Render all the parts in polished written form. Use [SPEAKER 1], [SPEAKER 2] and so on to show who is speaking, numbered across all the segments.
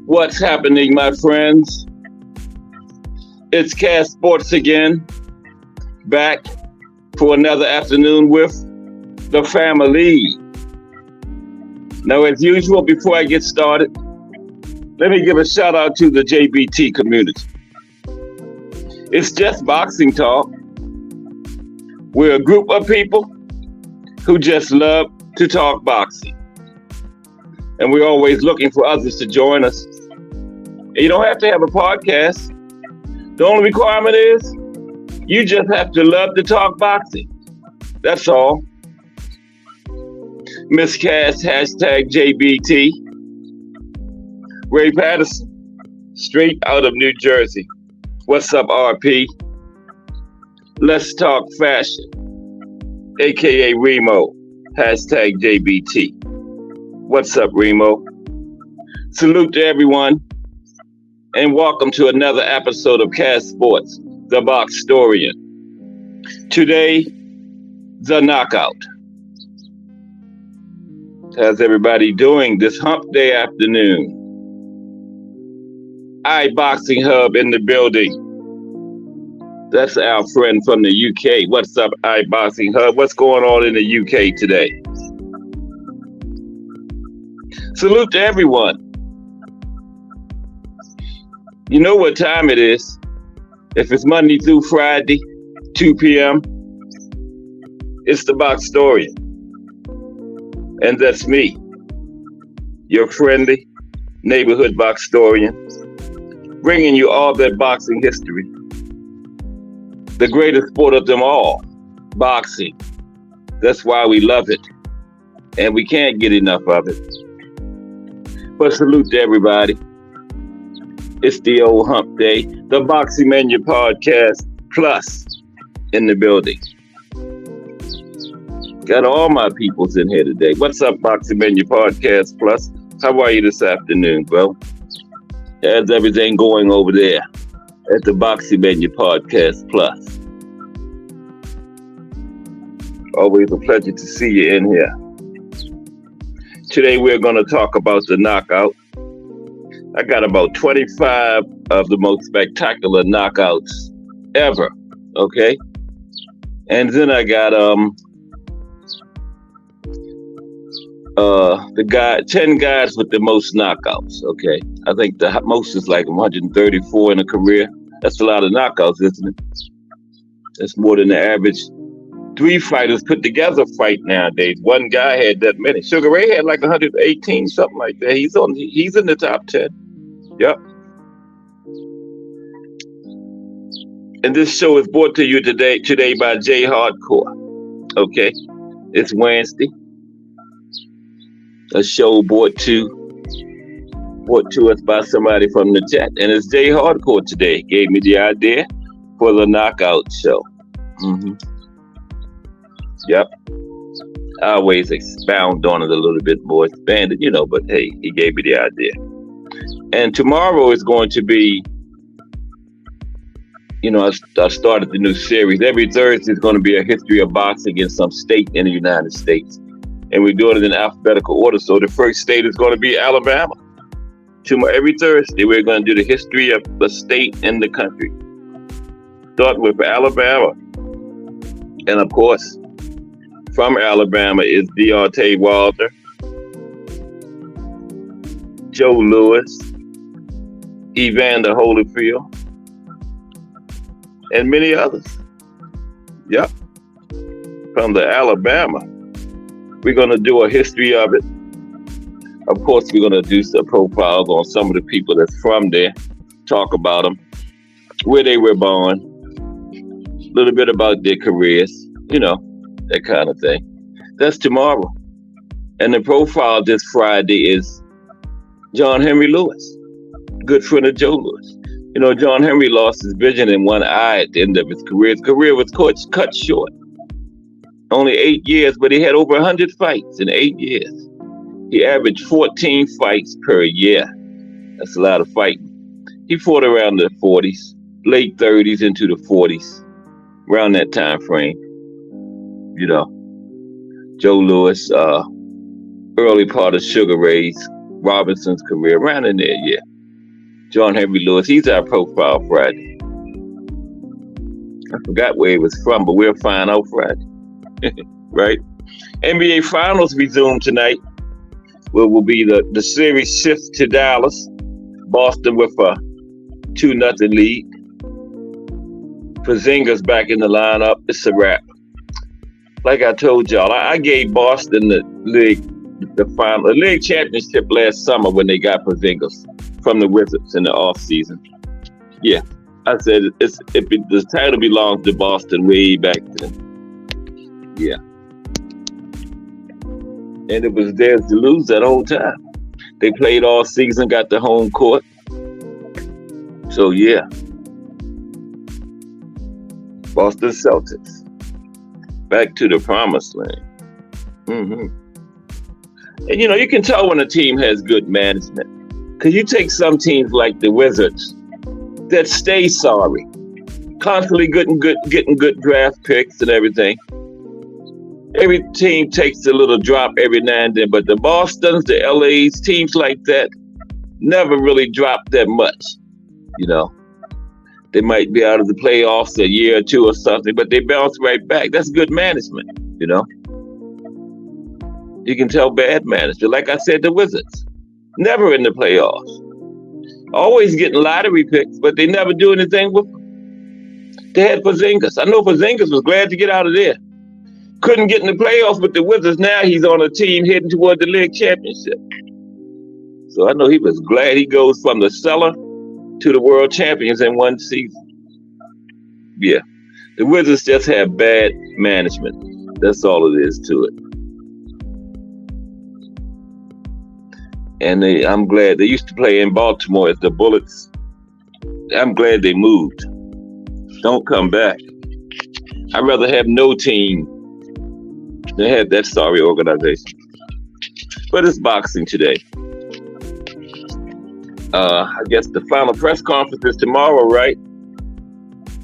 [SPEAKER 1] What's happening, my friends? It's Cast Sports again, back for another afternoon with the family. Now, as usual, before I get started, let me give a shout out to the JBT community. It's just boxing talk. We're a group of people who just love to talk boxing. And we're always looking for others to join us. And you don't have to have a podcast. The only requirement is you just have to love to talk boxing. That's all. Miss Cass, hashtag JBT. Ray Patterson, straight out of New Jersey. What's up, RP? Let's talk fashion, aka Remo, hashtag JBT. What's up, Remo? Salute to everyone, and welcome to another episode of Cast Sports, the Boxtorian. Today, the knockout. How's everybody doing this hump day afternoon? iBoxing Hub in the building. That's our friend from the UK. What's up, iBoxing Hub? What's going on in the UK today? Salute to everyone. You know what time it is. If it's Monday through Friday, 2 p.m., it's the Boxtorian. And that's me, your friendly neighborhood Boxtorian, bringing you all that boxing history. The greatest sport of them all, boxing. That's why we love it. And we can't get enough of it. But salute to everybody. It's the old hump day, the Boxing Menu Podcast Plus in the building. Got all my peoples in here today. What's up, Boxing Menu Podcast Plus? How are you this afternoon, bro? How's everything going over there at the Boxing Menu Podcast Plus? Always a pleasure to see you in here. Today we're going to talk about the knockout. I got about 25 of the most spectacular knockouts ever, okay? And then I got 10 guys with the most knockouts, okay? I think the most is like 134 in a career. That's a lot of knockouts, isn't it? That's more than the average 3 fighters put together fight nowadays. One guy had that many. Sugar Ray had like 118, something like that. He's in the top 10. Yep. And this show is brought to you today by J Hardcore. Okay, it's Wednesday. A show brought to us by somebody from the chat, and it's J Hardcore today. Gave me the idea for the knockout show. Yep. I always expound on it a little bit more, expand it, but hey, he gave me the idea. And tomorrow is going to be, I started the new series. Every Thursday is going to be a history of boxing in some state in the United States. And we're doing it in alphabetical order. So the first state is going to be Alabama. Every Thursday, we're going to do the history of the state and the country. Start with Alabama. And of course, from Alabama is Deontay Wilder, Joe Louis, Evander Holyfield, and many others. Yep. From the Alabama. We're going to do a history of it. Of course, we're going to do some profiles on some of the people that's from there, talk about them, where they were born, a little bit about their careers, that kind of thing. That's tomorrow. And the profile this Friday is John Henry Lewis, good friend of Joe Louis. John Henry lost his vision in one eye at the end of his career. His career was cut short. Only 8 years, but he had over 100 fights in 8 years. He averaged 14 fights per year. That's a lot of fighting. He fought around the 40s, late 30s into the 40s, around that time frame. Joe Louis, early part of Sugar Ray's, Robinson's career, around in there, yeah. John Henry Lewis. He's our profile Friday. I forgot where he was from, but we'll find out Friday. Right? NBA Finals resume tonight. Where will be the series shifts to Dallas. Boston with a 2-0 lead. Porzingis back in the lineup. It's a wrap. Like I told y'all, I gave Boston the league championship last summer when they got Porzingis from the Wizards in the offseason. Yeah, I said the title belongs to Boston way back then. Yeah. And it was theirs to lose that whole time. They played all season, got the home court. So, yeah. Boston Celtics. Back to the promised land. And, you can tell when a team has good management. Because you take some teams like the Wizards that stay sorry. Constantly getting good draft picks and everything. Every team takes a little drop every now and then, but the Bostons, the LAs, teams like that never really drop that much. They might be out of the playoffs a year or two or something, but they bounce right back. That's good management, You can tell bad management. Like I said, the Wizards, never in the playoffs. Always getting lottery picks, but they never do anything with them. They had Porzingis. I know Porzingis was glad to get out of there. Couldn't get in the playoffs with the Wizards. Now he's on a team heading toward the league championship. So I know he was glad he goes from the cellar to the world champions in one season. Yeah. The Wizards just have bad management. That's all it is to it. And I'm glad they used to play in Baltimore as the Bullets. I'm glad they moved. Don't come back. I'd rather have no team than have that sorry organization. But it's boxing today. I guess the final press conference is tomorrow, right?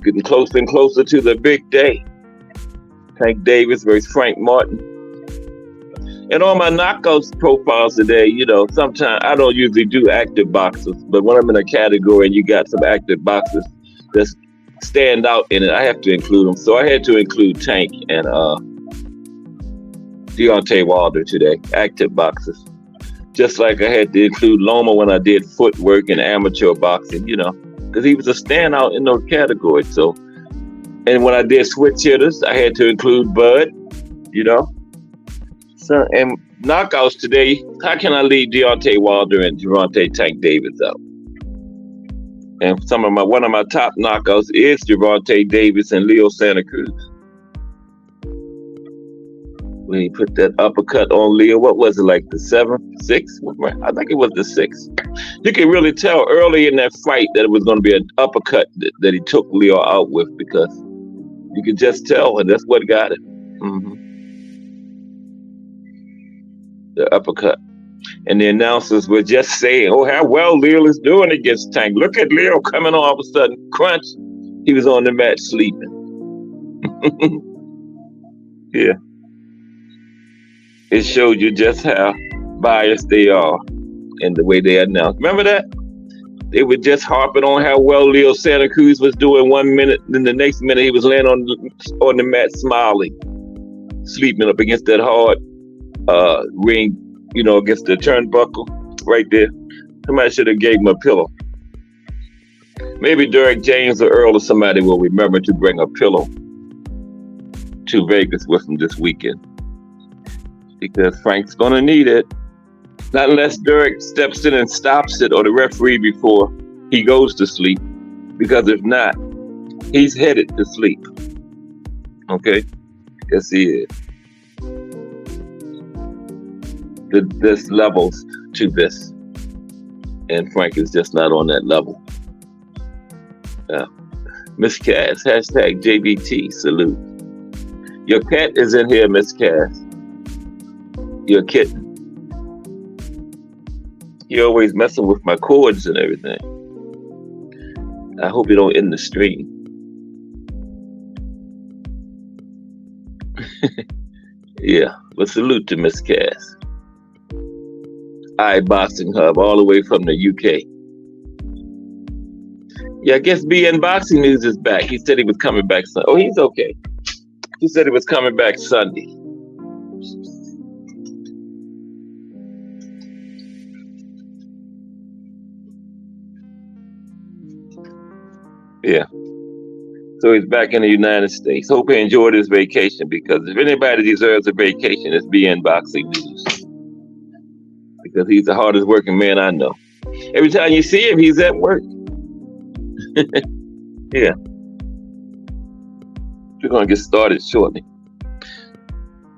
[SPEAKER 1] Getting closer and closer to the big day. Tank Davis versus Frank Martin. And on my knockouts profiles today, sometimes I don't usually do active boxers, but when I'm in a category and you got some active boxers that stand out in it, I have to include them. So I had to include Tank and Deontay Wilder today, active boxers. Just like I had to include Loma when I did footwork and amateur boxing, because he was a standout in those categories. So, and when I did switch hitters, I had to include Bud, So, and knockouts today, how can I leave Deontay Wilder and Gervonta Tank Davis out? And one of my top knockouts is Gervonta Davis and Leo Santa Cruz. When he put that uppercut on Leo, what was it, like the 7th, 6th? I think it was the 6th. You can really tell early in that fight that it was going to be an uppercut that he took Leo out with, because you could just tell, and that's what got it. The uppercut. And the announcers were just saying, oh, how well Leo is doing against Tank. Look at Leo coming on, all of a sudden, crunch. He was on the mat sleeping. Yeah. It showed you just how biased they are in the way they announced. Remember that? They were just harping on how well Leo Santa Cruz was doing 1 minute, then the next minute he was laying on the mat smiling, sleeping up against that hard ring, against the turnbuckle right there. Somebody should have gave him a pillow. Maybe Derek James or Earl or somebody will remember to bring a pillow to Vegas with him this weekend, because Frank's going to need it. Not unless Derek steps in and stops it, or the referee, before he goes to sleep. Because if not, he's headed to sleep. Okay? Yes, he is. There's levels to this. And Frank is just not on that level. Miss Cass, hashtag JBT, salute. Your cat is in here, Miss Cass. Your kitten. You're always messing with my cords and everything. I hope you don't end the stream. Yeah, but salute to Miss Cass. Boxing Hub, all the way from the UK. Yeah, I guess BN Boxing News is back. He said he was coming back Sunday. Oh, he's okay. He said he was coming back Sunday. Yeah. So he's back in the United States. Hope he enjoyed his vacation, because if anybody deserves a vacation, it's BN Boxing News. Because he's the hardest working man I know. Every time you see him, he's at work. Yeah. We're going to get started shortly.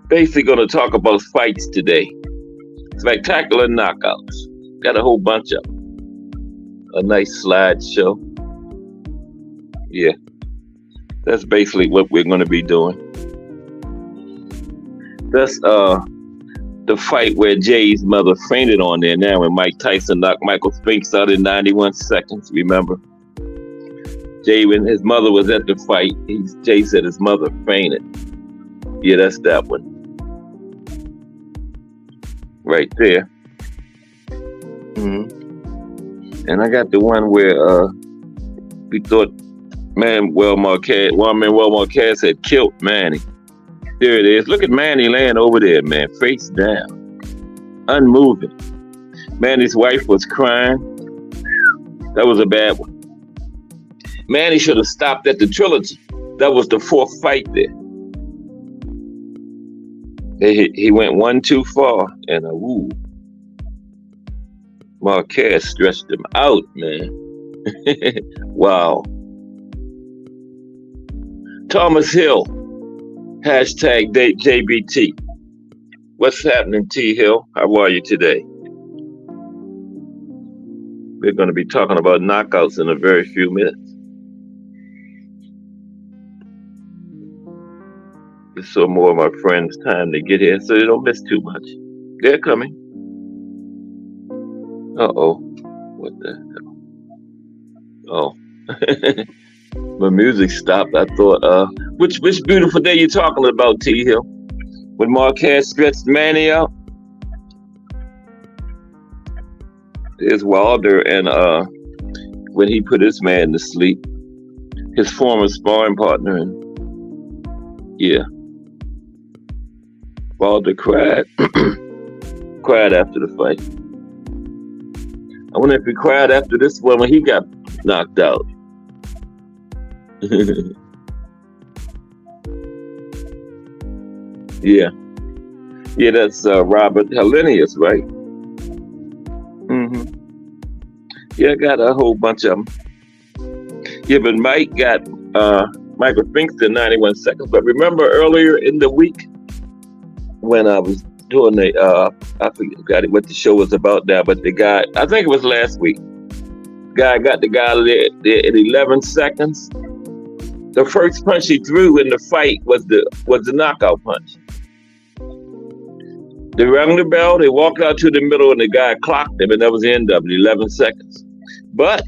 [SPEAKER 1] Basically going to talk about fights today. Spectacular knockouts. Got a whole bunch of them. A nice slideshow. Yeah. That's basically what we're going to be doing. That's the fight where Jay's mother fainted on there now when Mike Tyson knocked Michael Spinks out in 91 seconds, remember? Jay, when his mother was at the fight, Jay said his mother fainted. Yeah, that's that one. Right there. Mm-hmm. And I got the one where we thought Manuel Marquez had killed Manny. There it is. Look at Manny laying over there, man, face down, unmoving. Manny's wife was crying. That was a bad one. Manny should have stopped at the trilogy. That was the fourth fight there. He went one too far, and Marquez stretched him out, man. Wow. Thomas Hill, hashtag JBT. What's happening, T Hill? How are you today? We're going to be talking about knockouts in a very few minutes. Just so more of my friends time to get here so they don't miss too much. They're coming. Uh-oh. What the hell? Oh. My music stopped. I thought, which beautiful day you talking about, T Hill? When Marquez stretched Manny out? There's Wilder, and when he put his man to sleep, his former sparring partner, and yeah. Wilder cried. Cried after the fight. I wonder if he cried after this one when he got knocked out. Yeah. Yeah, that's Robert Helenius, right? Mm-hmm. Yeah, I got a whole bunch of them. Yeah, but Mike got Michael Spinks in 91 seconds. But remember earlier in the week when I was doing the, I forgot what the show was about now, but the guy, I think it was last week, guy got the guy there in 11 seconds. The first punch he threw in the fight was the knockout punch. They rang the bell, they walked out to the middle, and the guy clocked him, and that was the end of it, 11 seconds. But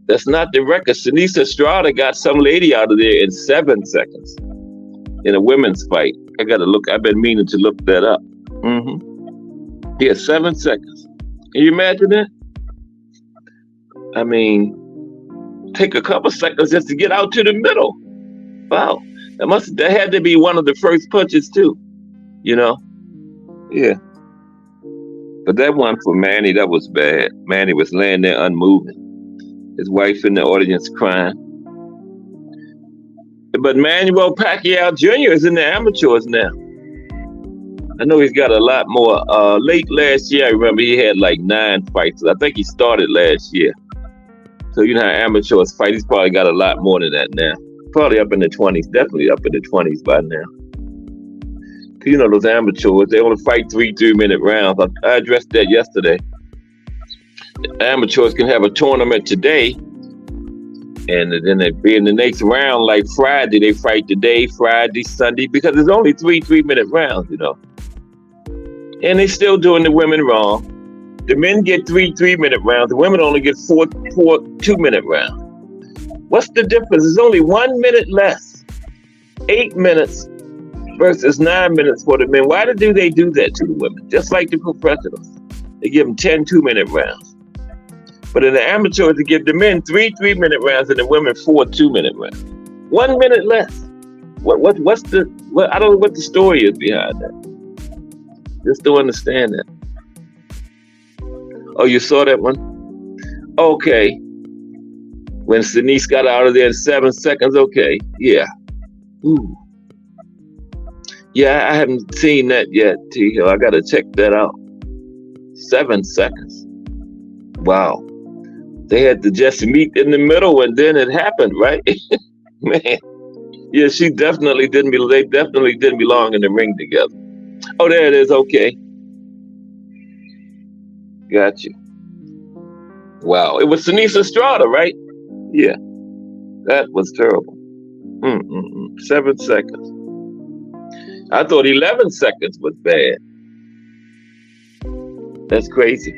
[SPEAKER 1] that's not the record. Sinisa Estrada got some lady out of there in 7 seconds in a women's fight. I got to look. I've been meaning to look that up. Mm-hmm. Yeah, 7 seconds. Can you imagine that? I mean, take a couple seconds just to get out to the middle. Wow, that had to be one of the first punches too. You know? Yeah. But that one for Manny, that was bad. Manny was laying there unmoving. His wife in the audience crying. But Manuel Pacquiao Jr. is in the amateurs now. I know he's got a lot more. Late last year, I remember he had like 9 fights. I think he started last year. So you know how amateurs fight. He's probably got a lot more than that now. Probably up in the 20s. Definitely up in the 20s by now. You know those amateurs, they only fight 3-minute rounds. I addressed that yesterday. The amateurs can have a tournament today, and then they be in the next round, like Friday, they fight today, Friday, Sunday, because it's only 3-minute rounds, you know. And they're still doing the women wrong. The men get 3-minute rounds. The women only get 4 2-minute rounds. What's the difference? It's only 1 minute less. 8 minutes versus 9 minutes for the men. Why do they do that to the women? Just like the professionals. They give them 10 2-minute rounds. But in the amateur, to give the men 3 3-minute rounds and the women 4 2-minute rounds. 1 minute less. What's the I don't know what the story is behind that. Just don't understand that. Oh, you saw that one? Okay. When Senice got out of there in 7 seconds, okay. Yeah. Ooh. Yeah, I haven't seen that yet, T Hill. I gotta check that out. 7 seconds. Wow. They had to just meet in the middle and then it happened, right? Man. Yeah, they definitely didn't belong in the ring together. Oh, there it is. Okay. Got you. Wow. It was Senice Estrada, right? Yeah. That was terrible. 7 seconds. I thought 11 seconds was bad. That's crazy.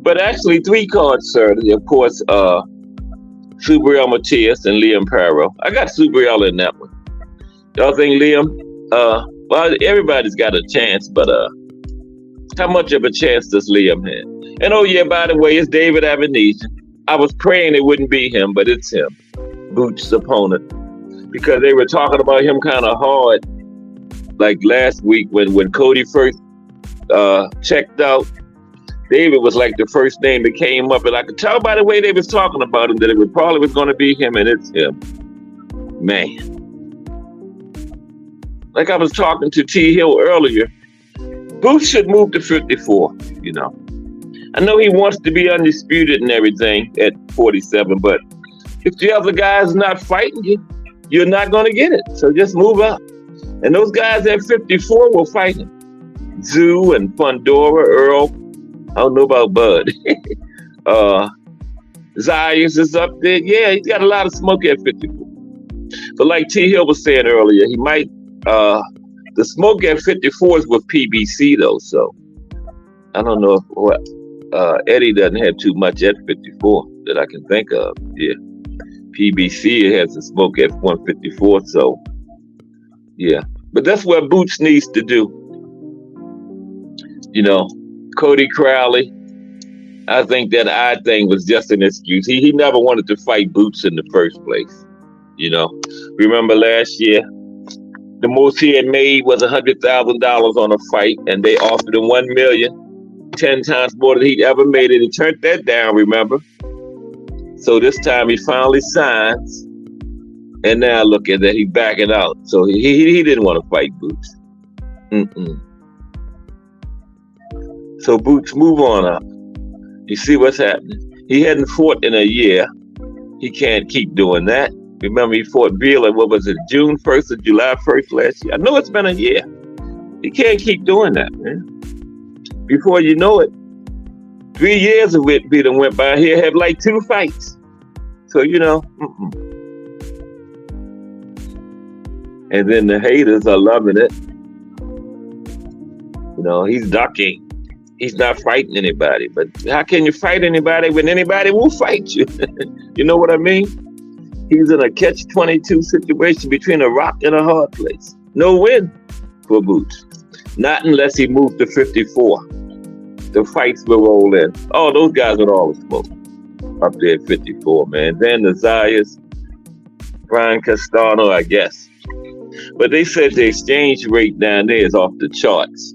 [SPEAKER 1] But actually, 3 cards, sir. Of course, Subriel Matias and Liam Paro. I got Subriel in that one. Y'all think Liam? Well, everybody's got a chance, but how much of a chance does Liam have? And oh yeah, by the way, it's David Avanesian. I was praying it wouldn't be him, but it's him, Boots' opponent, because they were talking about him kind of hard, like last week when Cody first checked out. David was like the first name that came up, and I could tell by the way they was talking about him that it probably was going to be him, and it's him. Man. Like I was talking to T. Hill earlier, Boots should move to 54, you know. I know he wants to be undisputed and everything at 47, but if the other guy's not fighting you, you're not going to get it. So just move up. And those guys at 54 will fight him. Zoo and Fundora, Earl. I don't know about Bud. Zayas is up there. Yeah, he's got a lot of smoke at 54. But like T. Hill was saying earlier, he might, the smoke at 54 is with PBC though. So I don't know if Eddie doesn't have too much at 54 that I can think of. Yeah. PBC has the smoke at 154. So yeah. But that's what Boots needs to do. You know, Cody Crowley, I think that eye thing was just an excuse. He never wanted to fight Boots in the first place. You know, remember last year, the most he had made was $100,000 on a fight, and they offered him $1 million, 10 times more than he'd ever made it. He turned that down, remember? So this time he finally signs, and now look at that, he's backing out. So he didn't want to fight Boots. So Boots, move on up. You see what's happening. He hadn't fought in a year. He can't keep doing that. Remember, he fought Beal, what was it, June 1st or July 1st last year? I know it's been a year. He can't keep doing that, man. Before you know it, 3 years of it being went by. He'll have like 2 fights. So, you know, And then the haters are loving it. You know, he's ducking. He's not fighting anybody. But how can you fight anybody when anybody will fight you? You know what I mean? He's in a catch-22 situation between a rock and a hard place. No win for Boots. Not unless he moves to 54. The fights will roll in. Oh, those guys would always smoke up there at 54, man. Then the Zayas, Brian Castano, I guess. But they said the exchange rate down there is off the charts.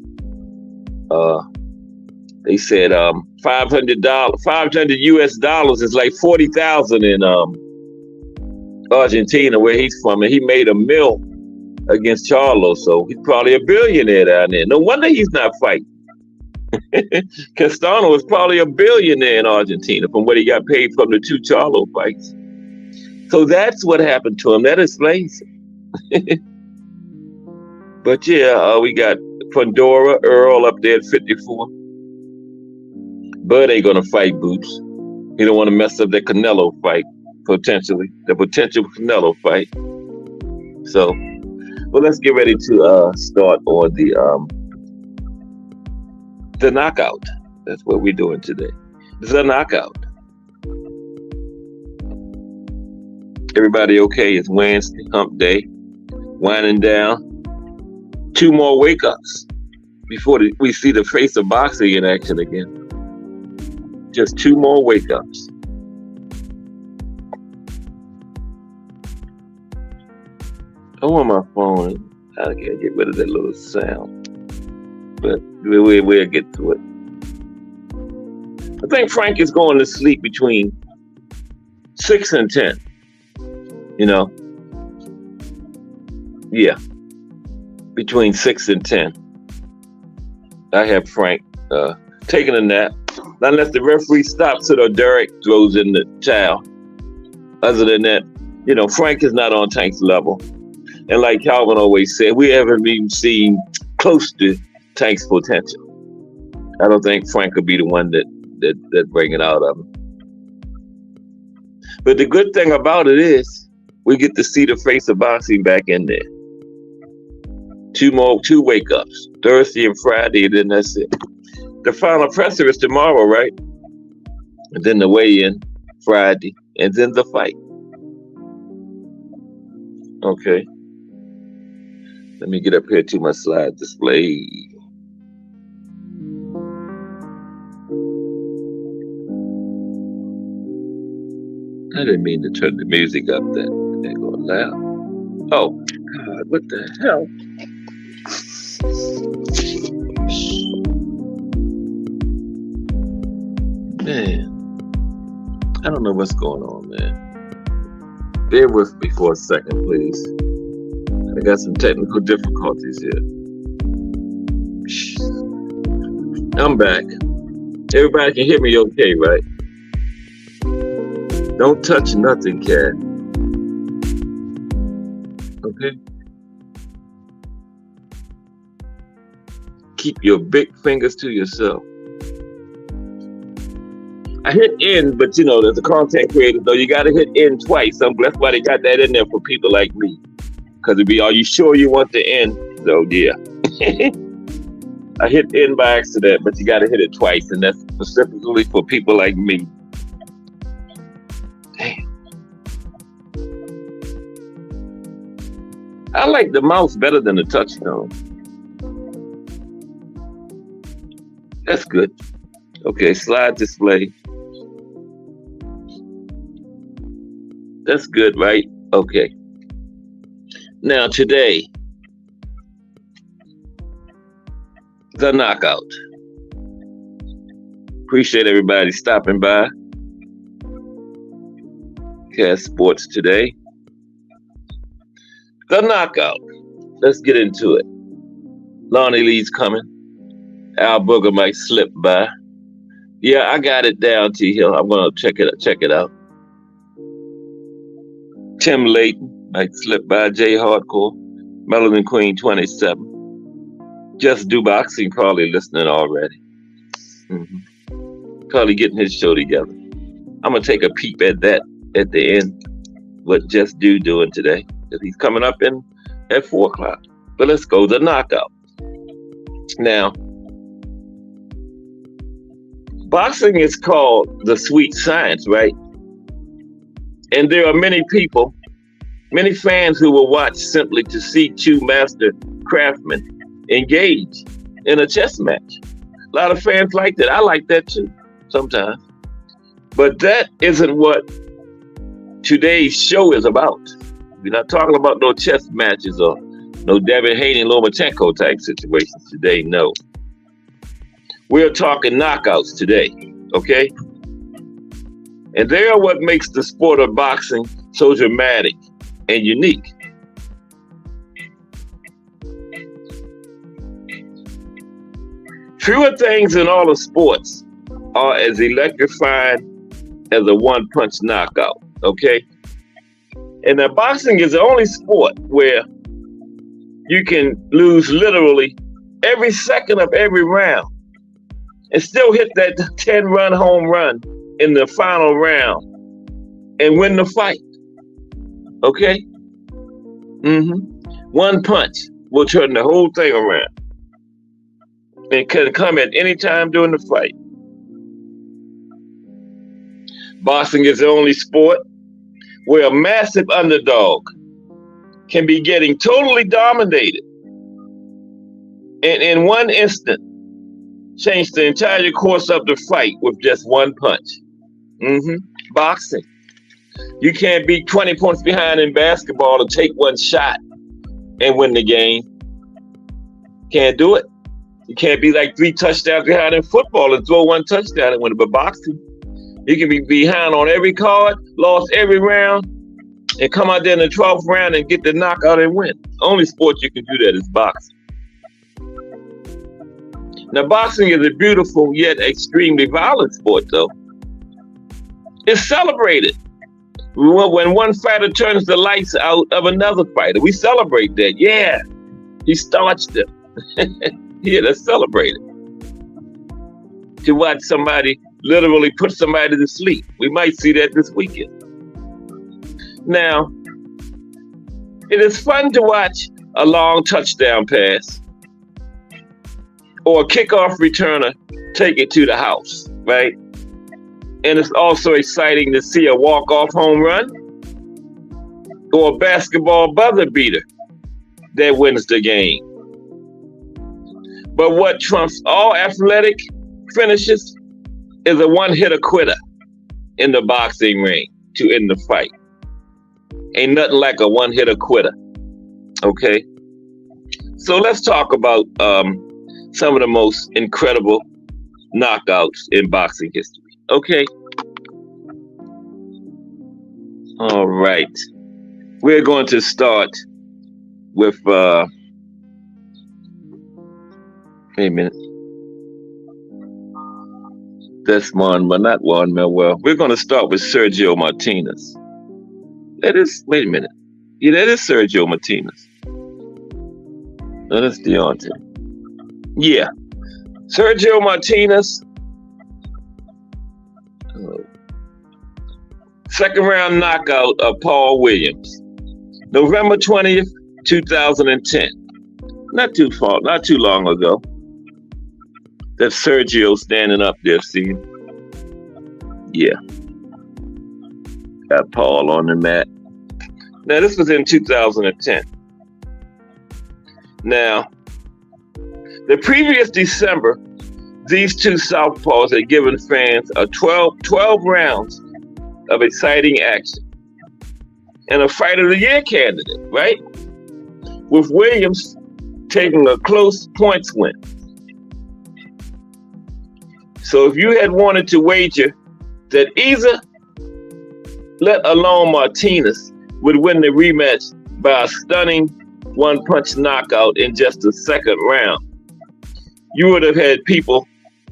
[SPEAKER 1] They said $500 US is like 40,000 in Argentina, where he's from, and he made $1 million against Charlo, so he's probably a billionaire down there. No wonder he's not fighting. Castano is probably a billionaire in Argentina from what he got paid from the 2 Charlo fights. So that's what happened to him. That explains it. But yeah, we got Fundora, Earl up there at 54. Bud ain't gonna fight Boots. He don't want to mess up that Canelo fight, potentially. The potential Canelo fight. So, well, let's get ready to start on the knockout. That's what we're doing today. The knockout. Everybody okay? It's Wednesday, hump day. Winding down. 2 more wake-ups before we see the face of boxing in action again. Just 2 more wake ups. I want my phone. I can't get rid of that little sound, but we'll get to it. I think Frank is going to sleep between 6 and 10. Yeah, between 6 and 10. I have Frank taking a nap, unless the referee stops it or Derek throws in the towel. Other than that, Frank is not on Tank's level. And like Calvin always said, we haven't even seen close to Tank's potential. I don't think Frank could be the one that bring it out of him. But the good thing about it is we get to see the face of boxing back in there. 2 wake ups, Thursday and Friday, and then that's it. The final presser is tomorrow, right? And then the weigh-in Friday, and then the fight. Okay. Let me get up here to my slide display. I didn't mean to turn the music up that going loud. Oh, God, what the hell? Man, I don't know what's going on, man. Bear with me for a second, please. I got some technical difficulties here. I'm back. Everybody can hear me okay, right? Don't touch nothing, Cat. Okay? Keep your big fingers to yourself. I hit end, but there's a content creator, though. You got to hit end twice. I'm glad why they got that in there for people like me. Because it'd be, are you sure you want to end? So, yeah. I hit end by accident, but you got to hit it twice. And that's specifically for people like me. Damn. I like the mouse better than the touchstone. That's good. Okay, slide display. That's good, right? Okay. Now today, the knockout. Appreciate everybody stopping by. Cast Sports today. The knockout. Let's get into it. Lonnie Lee's coming. Al Booger might slip by. Yeah, I got it down, T Hill. I'm gonna check it out. Tim Layton might slip by. Jay Hardcore. Melanin Queen 27. Just Do Boxing probably listening already. Probably getting his show together. I'm gonna take a peep at that at the end. What Just Do doing today? Because he's coming up in at 4 o'clock. But let's go the knockout. Now, boxing is called the sweet science, right? And there are many people, many fans who will watch simply to see two master craftsmen engage in a chess match. A lot of fans like that. I like that too, sometimes. But that isn't what today's show is about. We're not talking about no chess matches or no Devin Haney, Lomachenko type situations today, no. We're talking knockouts today, okay? And they are what makes the sport of boxing so dramatic and unique. Fewer things in all of sports are as electrifying as a one-punch knockout, okay? And now boxing is the only sport where you can lose literally every second of every round and still hit that 10-run home run in the final round and win the fight. Okay? One punch will turn the whole thing around. It can come at any time during the fight. Boxing is the only sport where a massive underdog can be getting totally dominated. And in one instant, Changed the entire course of the fight with just one punch. Boxing. You can't be 20 points behind in basketball and take one shot and win the game. Can't do it. You can't be like 3 touchdowns behind in football and throw one touchdown and win it. But boxing, you can be behind on every card, lost every round, and come out there in the 12th round and get the knockout and win. Only sport you can do that is boxing. Now, boxing is a beautiful yet extremely violent sport, though. It's celebrated. When one fighter turns the lights out of another fighter, we celebrate that. Yeah, he starched him. Yeah, let's celebrate it. To watch somebody literally put somebody to sleep. We might see that this weekend. Now, it is fun to watch a long touchdown pass or a kickoff returner take it to the house, right? And it's also exciting to see a walk-off home run or a basketball buzzer beater that wins the game. But what trumps all athletic finishes is a one-hitter quitter in the boxing ring to end the fight. Ain't nothing like a one-hitter quitter, okay? So let's talk about some of the most incredible knockouts in boxing history, okay? All right. We're going to start with, wait a minute. That's Juan, but not Juan Manuel. We're going to start with Sergio Martinez. Wait a minute. Yeah, that is Sergio Martinez. No, that's Deontay. Yeah. Sergio Martinez. Second round knockout of Paul Williams. November 20th, 2010. Not too long ago. That's Sergio standing up there, see? Yeah. Got Paul on the mat. Now, this was in 2010. Now, the previous December, these two southpaws had given fans a 12 rounds of exciting action and a Fight of the Year candidate, right? With Williams taking a close points win. So if you had wanted to wager that either, let alone Martinez, would win the rematch by a stunning one-punch knockout in just the second round, you would have had people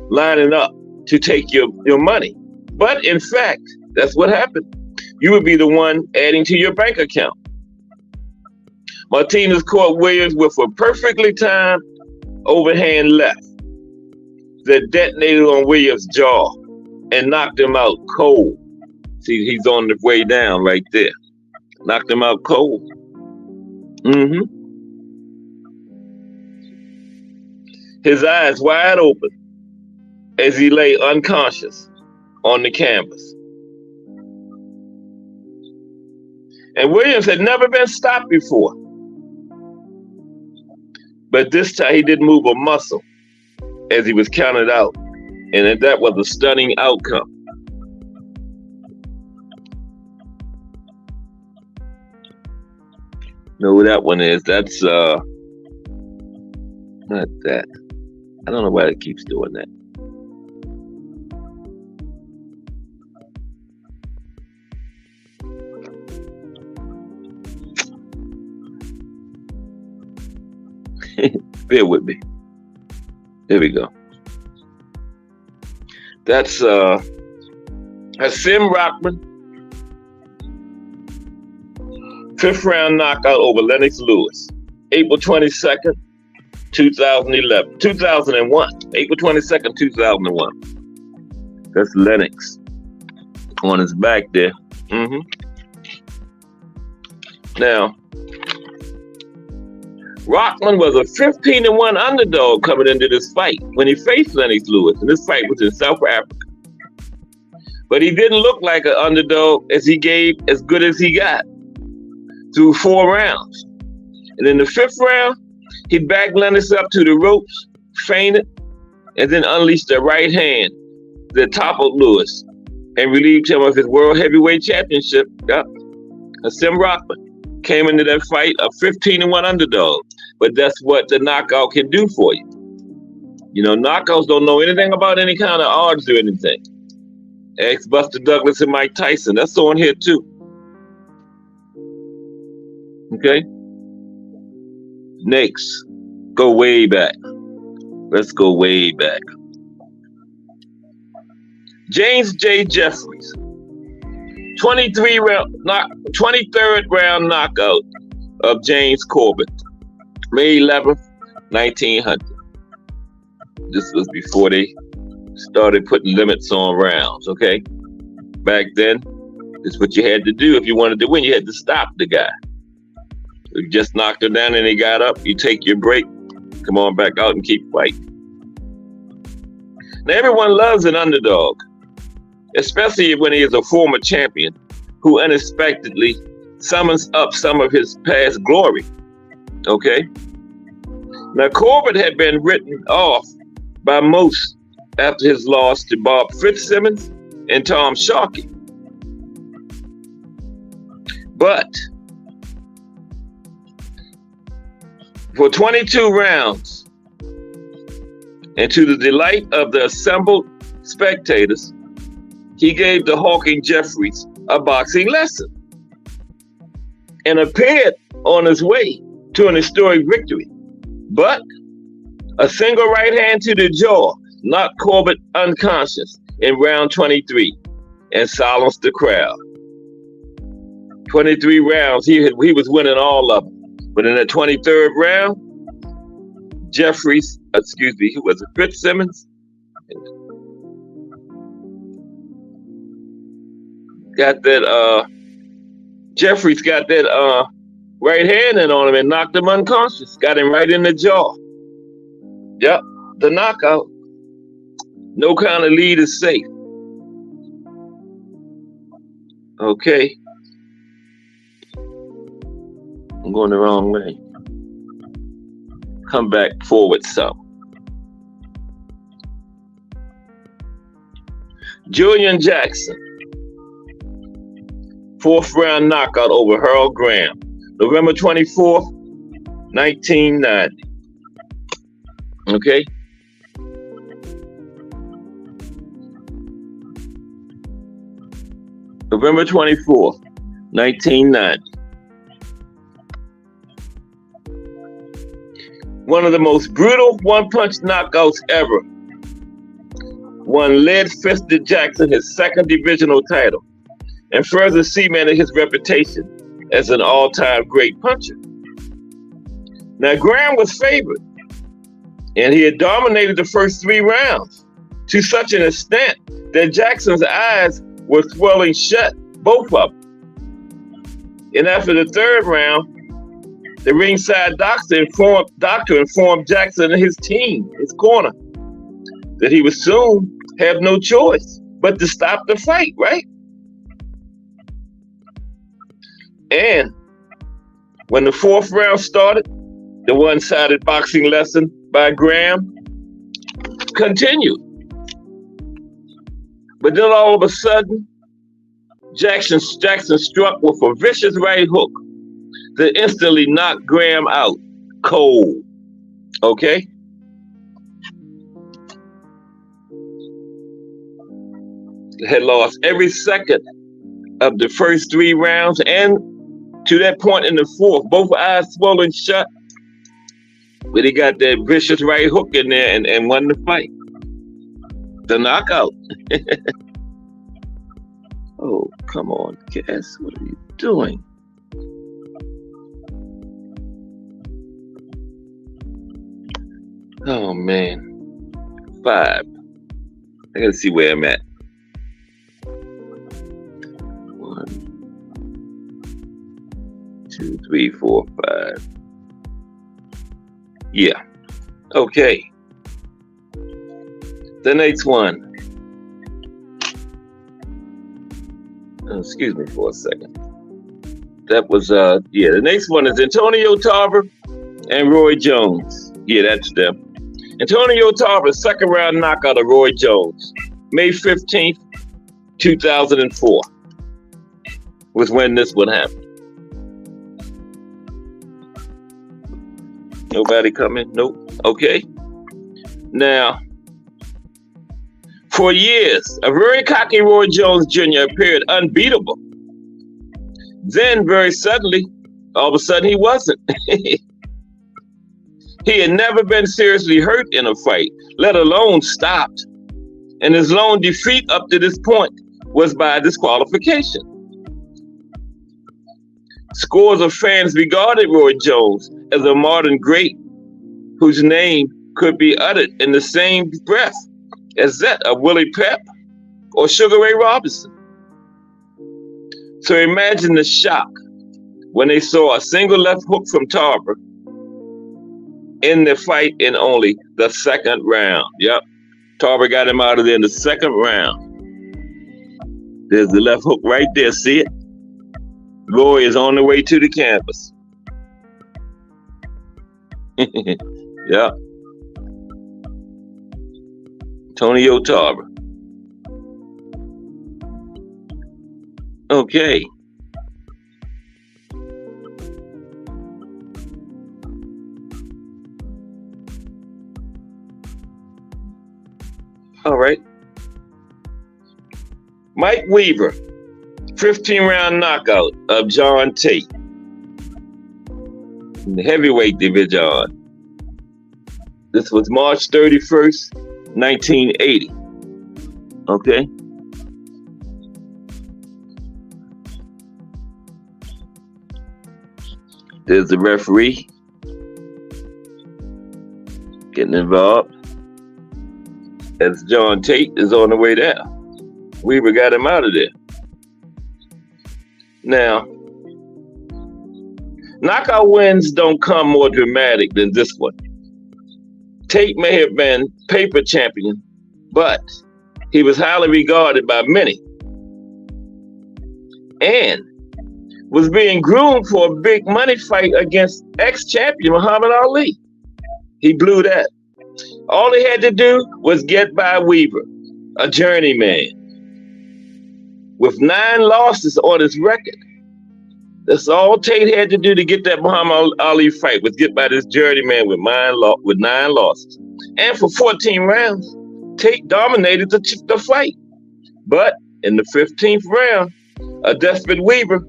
[SPEAKER 1] lining up to take your money. But in fact, that's what happened. You would be the one adding to your bank account. Martinez caught Williams with a perfectly timed overhand left that detonated on Williams' jaw and knocked him out cold. See, he's on the way down right there. Knocked him out cold. His eyes wide open as he lay unconscious on the canvas. And Williams had never been stopped before. But this time he didn't move a muscle as he was counted out. And that was a stunning outcome. Know who that one is? That's not that. I don't know why it keeps doing that. Bear with me. There we go. That's Hasim Rahman. 5th round knockout over Lennox Lewis. April 22nd, 2001. April 22nd, 2001. That's Lennox on his back there. Now, Rahman was a 15-1 underdog coming into this fight when he faced Lennox Lewis, and this fight was in South Africa. But he didn't look like an underdog as he gave as good as he got through 4 rounds. And in the 5th round, he backed Lennox up to the ropes, fainted, and then unleashed a right hand that toppled Lewis and relieved him of his World Heavyweight Championship. Yep. Hasim Rahman came into that fight a 15-1 underdog, but that's what the knockout can do for you. You know, knockouts don't know anything about any kind of odds or anything. Ask Buster Douglas and Mike Tyson. That's on here too. Okay? Next, go way back. Let's go way back. James J. Jeffries, 23rd round knockout of James Corbett, May 11th, 1900. This was before they started putting limits on rounds, okay? Back then, this is what you had to do if you wanted to win. You had to stop the guy. If you just knocked him down and he got up, you take your break, come on back out and keep fighting. Now, everyone loves an underdog, especially when he is a former champion who unexpectedly summons up some of his past glory, okay? Now, Corbett had been written off by most after his loss to Bob Fitzsimmons and Tom Sharkey. But for 22 rounds, and to the delight of the assembled spectators, he gave the hulking Jeffries a boxing lesson and appeared on his way to an historic victory. But a single right hand to the jaw knocked Corbett unconscious in round 23 and silenced the crowd. 23 rounds, he was winning all of them. But in the 23rd round, Jeffries, who was it, Fitzsimmons, Jeffries got that right hand in on him and knocked him unconscious, got him right in the jaw. Yep, the knockout. No kind of lead is safe. Okay. I'm going the wrong way. Come back forward some. Julian Jackson, 4th round knockout over Harold Graham, November 24th, 1990. Okay? November 24th, 1990. One of the most brutal one-punch knockouts ever. Won lead-fisted Jackson his 2nd divisional title and further cemented his reputation as an all-time great puncher. Now, Graham was favored, and he had dominated the first 3 rounds to such an extent that Jackson's eyes were swelling shut, both of them. And after the 3rd round, the ringside doctor informed Jackson and his team, his corner, that he would soon have no choice but to stop the fight, right? And when the 4th round started, the one-sided boxing lesson by Graham continued. But then all of a sudden, Jackson struck with a vicious right hook that instantly knocked Graham out cold. Okay? Had lost every second of the first 3 rounds, and to that point in the 4th, both eyes swollen shut. But he got that vicious right hook in there and won the fight. The knockout. Oh, come on, Cass. What are you doing? Oh, man. 5. I gotta see where I'm at. 1, 2, 3, 4, 5. Yeah. Okay. The next one. Excuse me for a second. That was the next one is Antonio Tarver and Roy Jones. Yeah, that's them. Antonio Tarver, second round knockout of Roy Jones, May 15th, 2004 was when this would happen. Nobody coming? Nope. Okay. Now, for years, a very cocky Roy Jones Jr. appeared unbeatable. Then, very suddenly, all of a sudden, he wasn't. He had never been seriously hurt in a fight, let alone stopped. And his lone defeat up to this point was by disqualification. Scores of fans regarded Roy Jones as a modern great whose name could be uttered in the same breath as that of Willie Pep or Sugar Ray Robinson. So imagine the shock when they saw a single left hook from Tarver in the fight in only the second round. Yep, Tarver got him out of there in the second round. There's the left hook right there, see it? Roy is on the way to the canvas. Yeah. Antonio Tarver. Okay. All right. Mike Weaver, 15-round knockout of John Tate in the heavyweight division. This was March 31st, 1980. Okay. There's the referee getting involved as John Tate is on the way there. Weaver got him out of there. Now, knockout wins don't come more dramatic than this one. Tate may have been paper champion, but he was highly regarded by many and was being groomed for a big money fight against ex-champion Muhammad Ali. He blew that. All he had to do was get by Weaver, a journeyman, with 9 losses on his record. That's all Tate had to do to get that Muhammad Ali fight, was get by this journeyman with 9 losses. And for 14 rounds, Tate dominated the fight. But in the 15th round, a desperate Weaver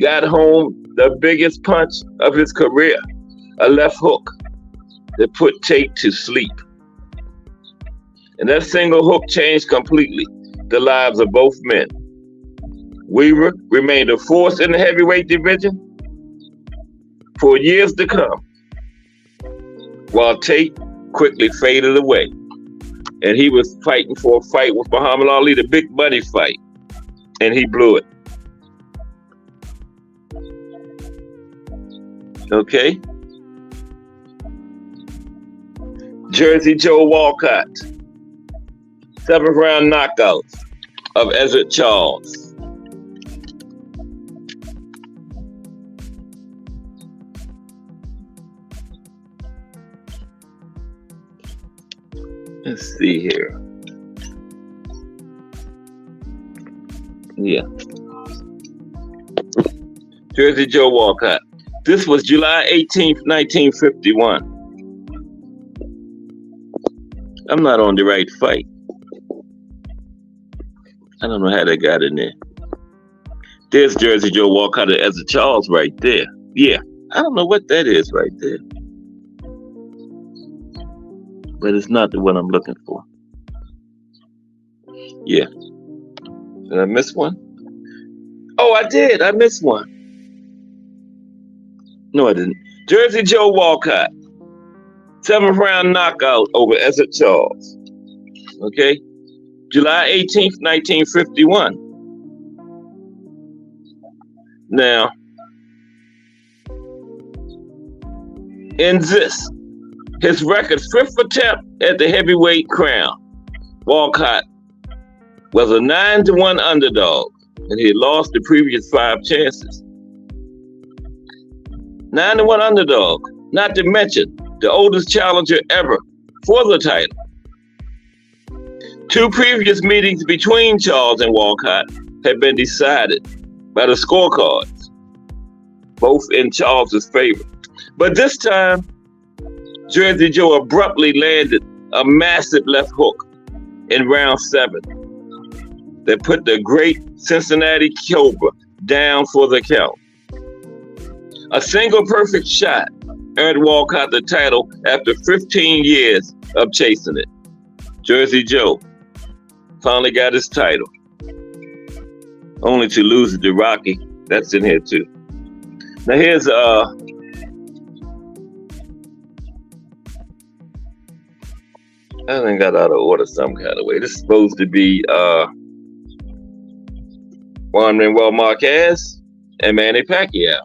[SPEAKER 1] got home the biggest punch of his career, a left hook that put Tate to sleep. And that single hook changed completely the lives of both men. Weaver remained a force in the heavyweight division for years to come, while Tate quickly faded away. And he was fighting for a fight with Muhammad Ali, the big money fight, and he blew it. Okay. Jersey Joe Walcott, 7th round knockout of Ezzard Charles. Let's see here. Yeah. Jersey Joe Walcott. This was July 18th, 1951. I'm not on the right fight. I don't know how they got in there. There's Jersey Joe Walcott as a Charles right there. Yeah, I don't know what that is right there. But it's not the one I'm looking for. Yeah. Did I miss one? Oh, I did. I missed one. No, I didn't. Jersey Joe Walcott, 7th round knockout over Ezzard Charles. Okay? July 18th, 1951. Now, in this, his record 5th attempt at the heavyweight crown, Walcott was a 9-1 underdog, and he had lost the previous 5 chances. 9-1 underdog, not to mention the oldest challenger ever for the title. 2 previous meetings between Charles and Walcott had been decided by the scorecards, both in Charles's favor. But this time, Jersey Joe abruptly landed a massive left hook in round 7 that put the great Cincinnati Cobra down for the count. A single perfect shot earned Walcott the title after 15 years of chasing it. Jersey Joe finally got his title, only to lose it to Rocky. That's in here too. Now here's I think got out of order some kind of way. This is supposed to be Juan Manuel Marquez and Manny Pacquiao.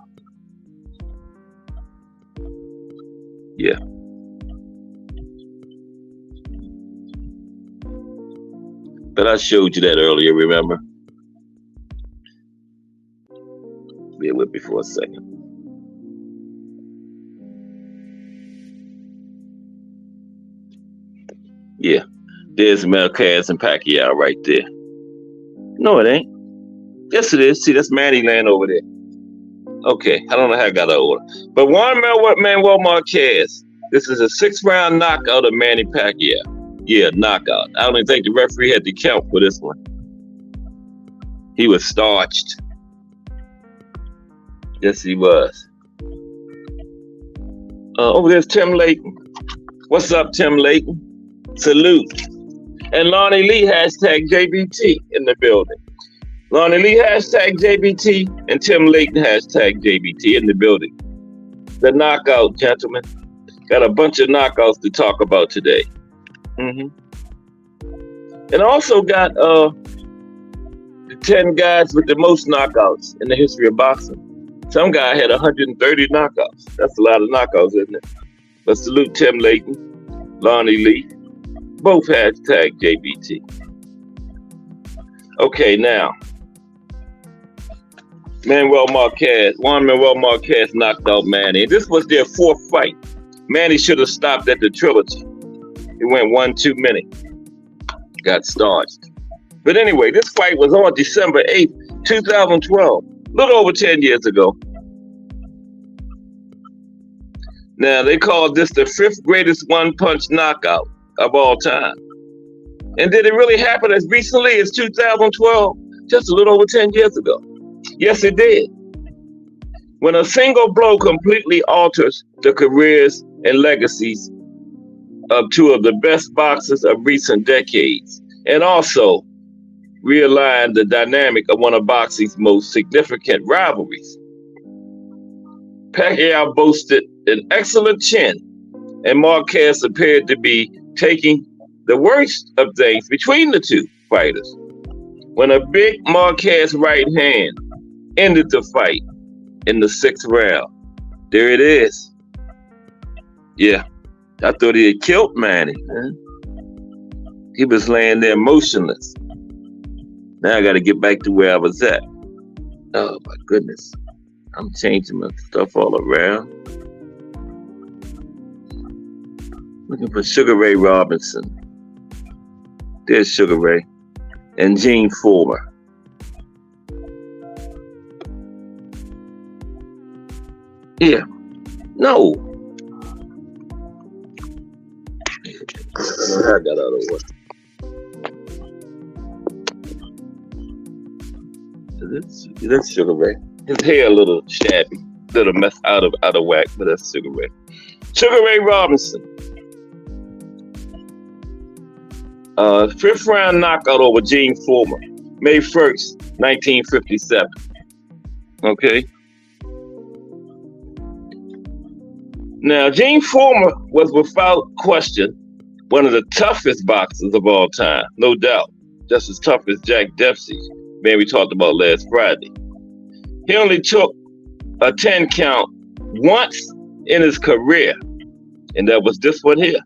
[SPEAKER 1] Yeah. But I showed you that earlier, remember? Bear with me for a second. Yeah, there's Marquez and Pacquiao right there. No, it ain't. Yes, it is. See, that's Manny laying over there. Okay, I don't know how I got out of order. But Juan Manuel Marquez, this is a 6-round knockout of Manny Pacquiao. Yeah, knockout. I don't even think the referee had to count for this one. He was starched. Yes, he was. Over there's Tim Layton. What's up, Tim Layton? Salute. And Lonnie Lee, hashtag JBT in the building. Lonnie Lee, hashtag JBT, and Tim Layton, hashtag JBT in the building. The knockout, gentlemen. Got a bunch of knockouts to talk about today. And also got the 10 guys with the most knockouts in the history of boxing. Some guy had 130 knockouts. That's a lot of knockouts, isn't it? But salute Tim Layton, Lonnie Lee, both hashtag JBT. Okay, now, Juan Manuel Marquez knocked out Manny. This was their 4th fight. Manny should have stopped at the trilogy. It went 1 too many. Got starched. But anyway, this fight was on December 8th, 2012, a little over 10 years ago. Now, they called this the 5th greatest one-punch knockout of all time. And did it really happen as recently as 2012? Just a little over 10 years ago. Yes, it did. When a single blow completely alters the careers and legacies of 2 of the best boxers of recent decades, and also realign the dynamic of one of boxing's most significant rivalries. Pacquiao boasted an excellent chin, and Marquez appeared to be taking the worst of things between the 2 fighters, when a big Marquez right hand ended the fight in the 6th round. There it is. Yeah, I thought he had killed Manny. He was laying there motionless. Now I got to get back to where I was at. Oh my goodness. I'm changing my stuff all around. Looking for Sugar Ray Robinson. There's Sugar Ray. And Gene Fullmer. Yeah. No. I got out of order. That's Sugar Ray. His hair a little shabby, little mess out of whack, but that's Sugar Ray. Sugar Ray Robinson. 5th round knockout over Gene Fullmer, May 1st, 1957. Okay. Now, Gene Fullmer was without question one of the toughest boxers of all time, no doubt. Just as tough as Jack Dempsey, man we talked about last Friday. He only took a 10 count once in his career, and that was this one here.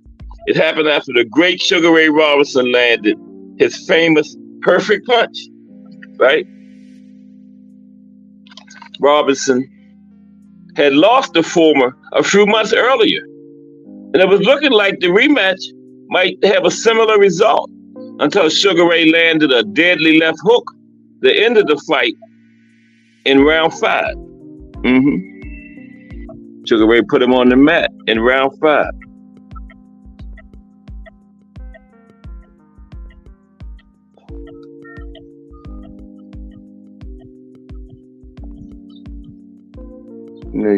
[SPEAKER 1] It happened after the great Sugar Ray Robinson landed his famous perfect punch, right? Robinson had lost to Fullmer a few months earlier And it was looking like the rematch might have a similar result until Sugar Ray landed a deadly left hook that ended the fight in round 5. Mm-hmm. Sugar Ray put him on the mat in round 5.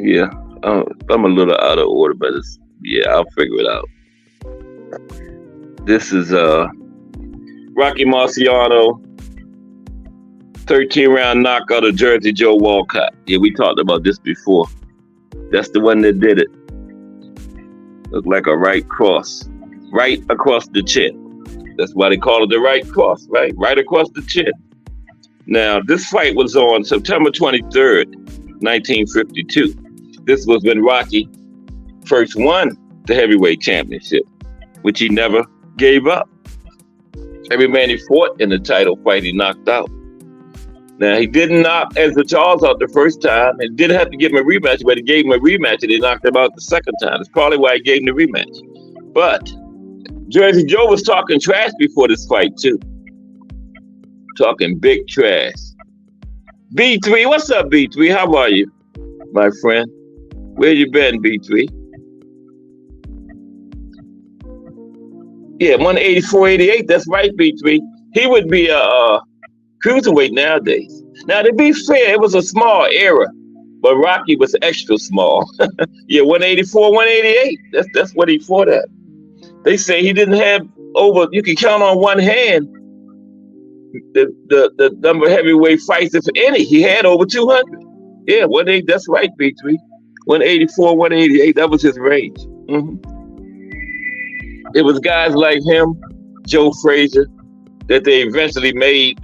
[SPEAKER 1] Yeah, I'm a little out of order, but I'll figure it out. This is Rocky Marciano, 13-round knockout of Jersey Joe Walcott. Yeah, we talked about this before. That's the one that did it. Looked like a right cross, right across the chin. That's why they call it the right cross, right? Right across the chin. Now, this fight was on September 23rd, 1952. This was when Rocky first won the heavyweight championship, which he never gave up. Every man he fought in the title fight, he knocked out. Now, he didn't knock Ezra Charles out the first time and didn't have to give him a rematch, but he gave him a rematch and he knocked him out the second time. That's probably why he gave him the rematch. But Jersey Joe was talking trash before this fight, too. Talking big trash. B3, what's up, B3? How are you, my friend? Where you been, B3? Yeah, 184, 88. That's right, B3. He would be a cruiserweight nowadays. Now, to be fair, it was a small era, but Rocky was extra small. Yeah, 184, 188. That's what he fought at. They say he didn't have over. You can count on one hand the number of heavyweight fights, if any. He had over 200. Yeah, 180. That's right, B3. 184, 188. That was his range. Mm-hmm. It was guys like him, Joe Frazier, that they eventually made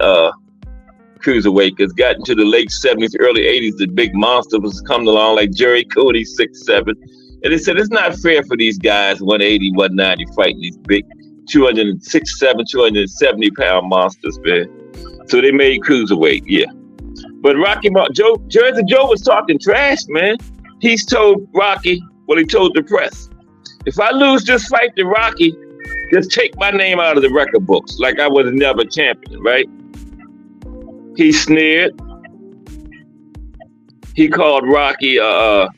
[SPEAKER 1] cruiserweight, because got into the late 70s, early 80s, the big monster was coming along like Jerry Cody, 6'7". And they said, it's not fair for these guys, 180, 190, fighting these big 267, 270-pound monsters, man. So they made cruiserweight, yeah. But Jersey Joe was talking trash, man. He's told Rocky, well, he told the press, if I lose this fight to Rocky, just take my name out of the record books, like I was never champion, right? He sneered. He called Rocky a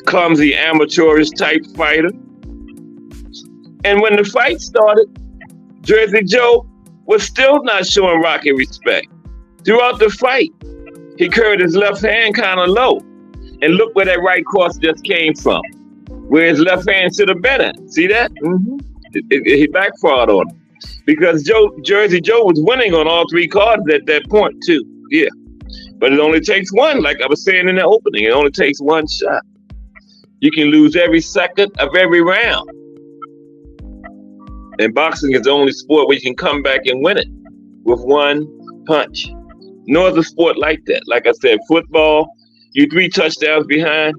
[SPEAKER 1] clumsy, amateurish type fighter. And when the fight started, Jersey Joe was still not showing Rocky respect. Throughout the fight, he curved his left hand kind of low. And look where that right cross just came from, where his left hand should have been at. See that? Mm-hmm. He backfired on him. Because Jersey Joe was winning on all 3 cards at that point, too. Yeah. But it only takes one, like I was saying in the opening. It only takes one shot. You can lose every second of every round. And boxing is the only sport where you can come back and win it with one punch. No other sport like that. Like I said, football, you're 3 touchdowns behind.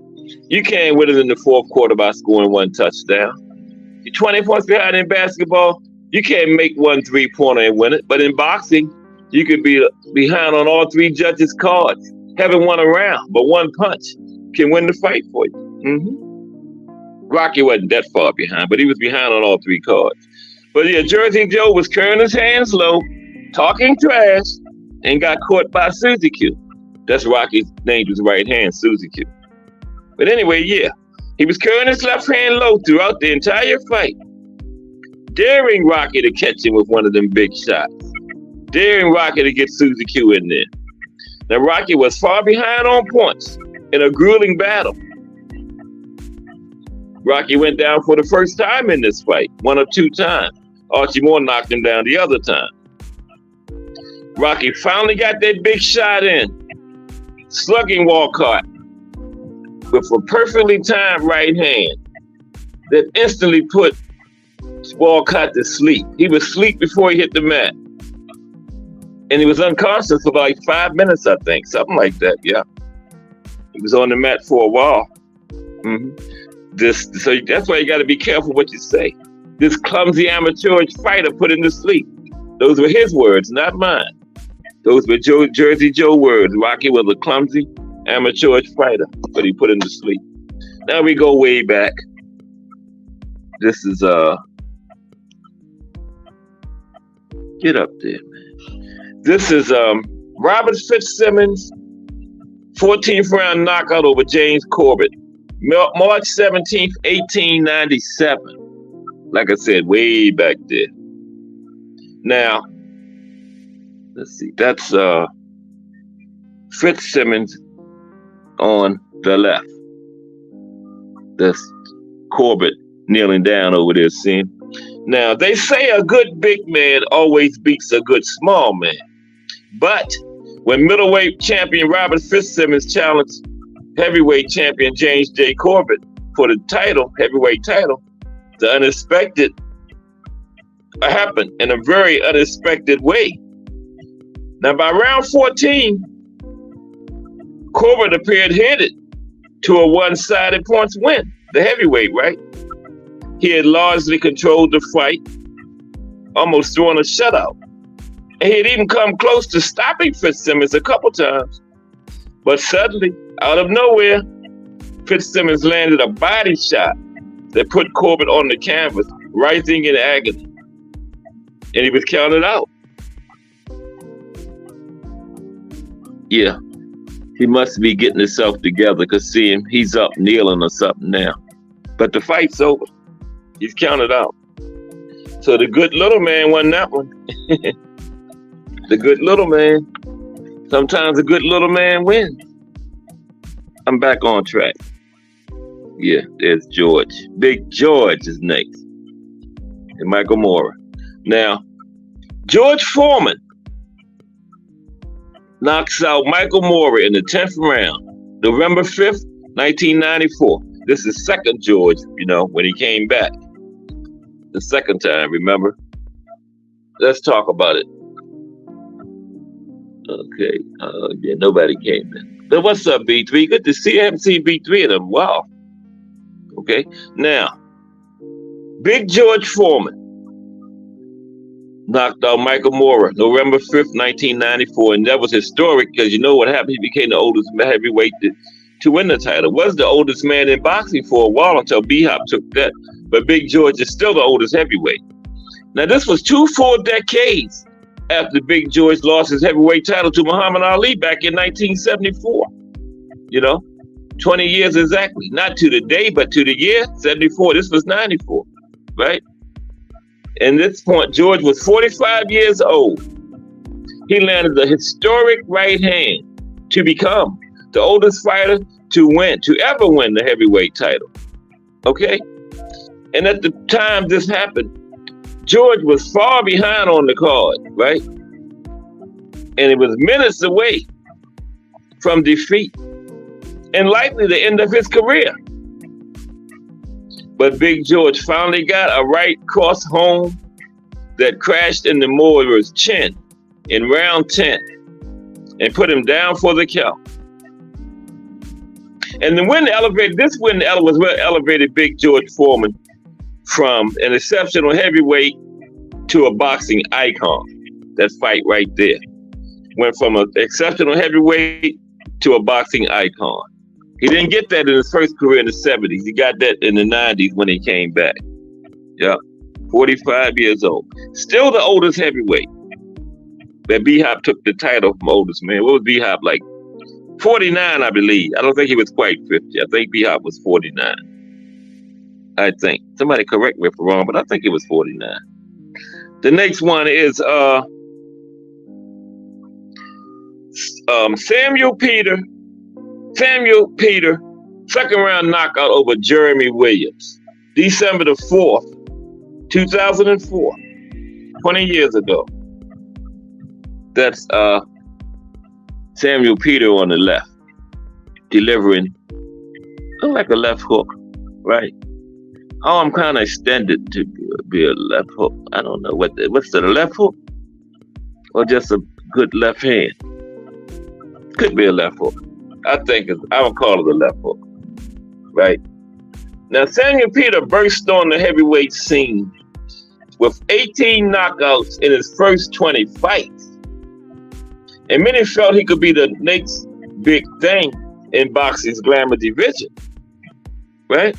[SPEAKER 1] You can't win it in the 4th quarter by scoring 1 touchdown. You're 20 points behind in basketball. You can't make 1 3-pointer and win it. But in boxing, you could be behind on all 3 judges' cards, haven't won a round, but 1 punch can win the fight for you. Mm-hmm. Rocky wasn't that far behind, but he was behind on all 3 cards. But yeah, Jersey Joe was curling his hands low, talking trash, and got caught by Suzy Q. That's Rocky's dangerous right hand, Suzy Q. But anyway, yeah, he was curling his left hand low throughout the entire fight, daring Rocky to catch him with one of them big shots, daring Rocky to get Suzy Q in there. Now, Rocky was far behind on points in a grueling battle. Rocky went down for the first time in this fight, 1 or 2 times. Archie Moore knocked him down the other time. Rocky finally got that big shot in, slugging Walcott with a perfectly timed right hand that instantly put Walcott to sleep. He was asleep before he hit the mat. And he was unconscious for like 5 minutes, I think, something like that, yeah. He was on the mat for a while. Mm-hmm. So that's why you got to be careful what you say. This clumsy amateurish fighter put him to sleep. Those were his words, not mine. Those were Jersey Joe words. Rocky was a clumsy amateurish fighter, but he put him to sleep. Now we go way back. This is get up there, man. This is Robert Fitzsimmons, 14th round knockout over James Corbett, March 17th, 1897. Like I said, way back there. Now, let's see. That's Fitzsimmons on the left. That's Corbett kneeling down over there, seeing. Now, they say a good big man always beats a good small man. But when middleweight champion Robert Fitzsimmons challenged heavyweight champion James J. Corbett for the title, heavyweight title, the unexpected happened in a very unexpected way. Now, by round 14, Corbett appeared headed to a one-sided points win, the heavyweight, right? He had largely controlled the fight, almost throwing a shutout. And he had even come close to stopping Fitzsimmons a couple times. But suddenly, out of nowhere, Fitzsimmons landed a body shot that put Corbett on the canvas, writhing in agony. And he was counted out. Yeah, he must be getting himself together, because see him, he's up kneeling or something now. But the fight's over. He's counted out. So the good little man won that one. The good little man. Sometimes a good little man wins. I'm back on track. Yeah, there's George. Big George is next. And Michael Moorer. Now, George Foreman knocks out Michael Moorer in the 10th round, November 5th, 1994. This is second George, when he came back. The second time, remember? Let's talk about it. Okay. Yeah, nobody came in. But what's up, B3? Good to see you. I haven't seen B3 in a while. Okay. Now, Big George Foreman knocked out Michael Moorer, November 5th, 1994. And that was historic, because you know what happened? He became the oldest heavyweight to win the title. Was the oldest man in boxing for a while until B-Hop took that. But Big George is still the oldest heavyweight. Now, this was 2 full decades after Big George lost his heavyweight title to Muhammad Ali back in 1974. 20 years exactly. Not to the day, but to the year, 74. This was 94, right? And at this point, George was 45 years old. He landed the historic right hand to become the oldest fighter to ever win the heavyweight title. Okay? And at the time this happened, George was far behind on the card, right? And it was minutes away from defeat and likely the end of his career. But Big George finally got a right cross home that crashed into Moorer's chin in round 10 and put him down for the count. And the win was what elevated Big George Foreman from an exceptional heavyweight to a boxing icon. That fight right there. Went from an exceptional heavyweight to a boxing icon. He didn't get that in his first career in the 70s. He got that in the 90s when he came back. Yeah, 45 years old. Still the oldest heavyweight. That B-Hop took the title from oldest man. What was B-Hop like? 49, I believe. I don't think he was quite 50. I think B-Hop was 49. I think. Somebody correct me if I'm wrong, but I think it was 49. The next one is Samuel Peter, second round knockout over Jeremy Williams, December the 4th, 2004, 20 years ago. That's Samuel Peter on the left, delivering, look like a left hook, right? Oh, I'm kind of extended to be a left hook. I don't know what's the left hook, or just a good left hand. Could be a left hook. I would call it a left hook, right? Now, Samuel Peter burst on the heavyweight scene with 18 knockouts in his first 20 fights. And many felt he could be the next big thing in boxing's glamour division, right?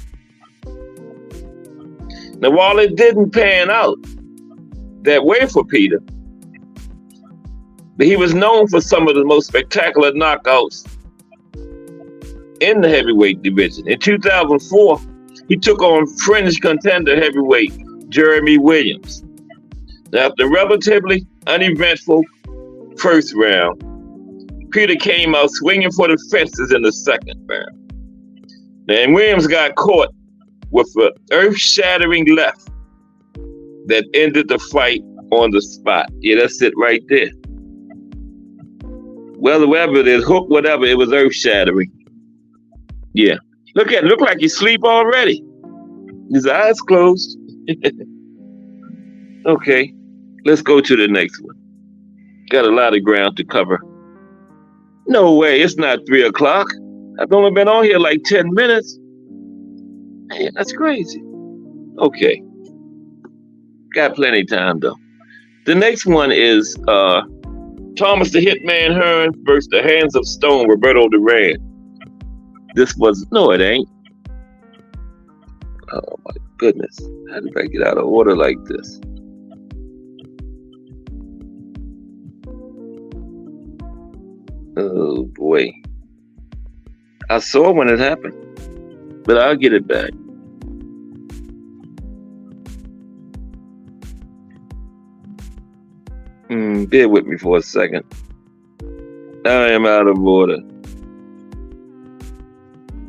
[SPEAKER 1] Now, while it didn't pan out that way for Peter, but he was known for some of the most spectacular knockouts in the heavyweight division. In 2004, he took on fringe contender heavyweight Jeremy Williams. Now, after a relatively uneventful first round, Peter came out swinging for the fences in the second round. And Williams got caught with an earth-shattering left that ended the fight on the spot. Yeah, that's it right there. Well, whatever it is, hook, whatever, it was earth-shattering. Yeah. Look like he's asleep already. His eyes closed. Okay, let's go to the next one. Got a lot of ground to cover. No way, it's not 3 o'clock. I've only been on here like 10 minutes. Man, that's crazy. Okay. Got plenty of time though. The next one is Thomas the Hitman Hearns versus the Hands of Stone, Roberto Duran. No, it ain't. Oh my goodness. How did I get out of order like this? Oh boy. I saw when it happened, but I'll get it back. Bear with me for a second. I am out of order.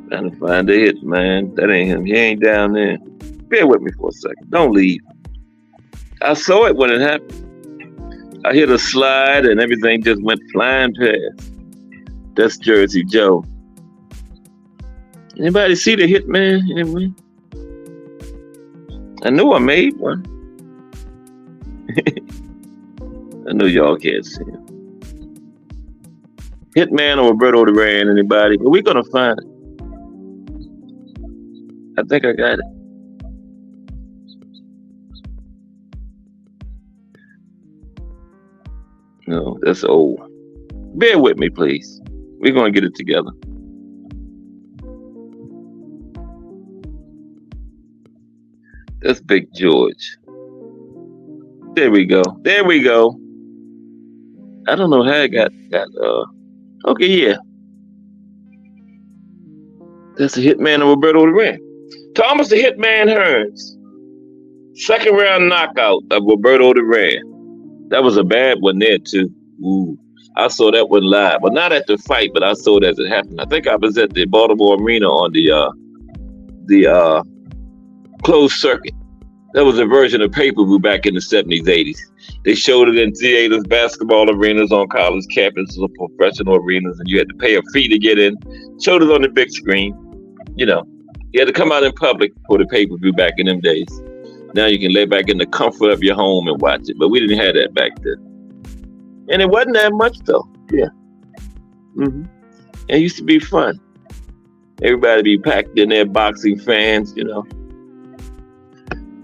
[SPEAKER 1] Trying to find a hit, man. That ain't him. He ain't down there. Bear with me for a second. Don't leave. I saw it when it happened. I hit a slide and everything just went flying past. That's Jersey Joe. Anybody see the Hitman anyway? I knew I made one. I know y'all can't see him. Hitman or Roberto Duran, anybody? But we're gonna find it. I think I got it. No, that's old. Bear with me, please. We're gonna get it together. That's Big George. There we go. There we go. I don't know how it got okay, yeah. That's the Hitman of Roberto Duran. Thomas the Hitman Hearns. Second round knockout of Roberto Duran. That was a bad one there too. Ooh. I saw that one live. But not at the fight, but I saw it as it happened. I think I was at the Baltimore Arena on the closed circuit. That was a version of pay-per-view back in the 70s, 80s. They showed it in theaters, basketball arenas, on college campuses, or professional arenas, and you had to pay a fee to get in. Showed it on the big screen. You know, you had to come out in public for the pay-per-view back in them days. Now you can lay back in the comfort of your home and watch it, but we didn't have that back then. And it wasn't that much, though. Yeah. It used to be fun. Everybody be packed in there, boxing fans, you know.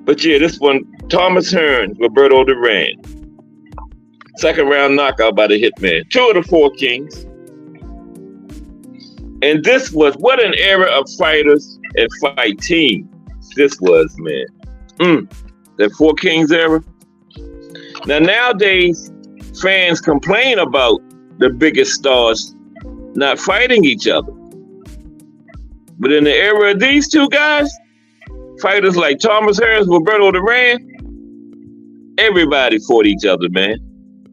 [SPEAKER 1] But yeah, this one, Thomas Hearns, Roberto Duran. Second round knockout by the Hitman. 2 of the 4 Kings. And this was, what an era of fighters and fight teams this was, man. That 4 Kings era. Now, nowadays, fans complain about the biggest stars not fighting each other. But in the era of these two guys, fighters like Thomas Hearns, Roberto Duran, everybody fought each other, man.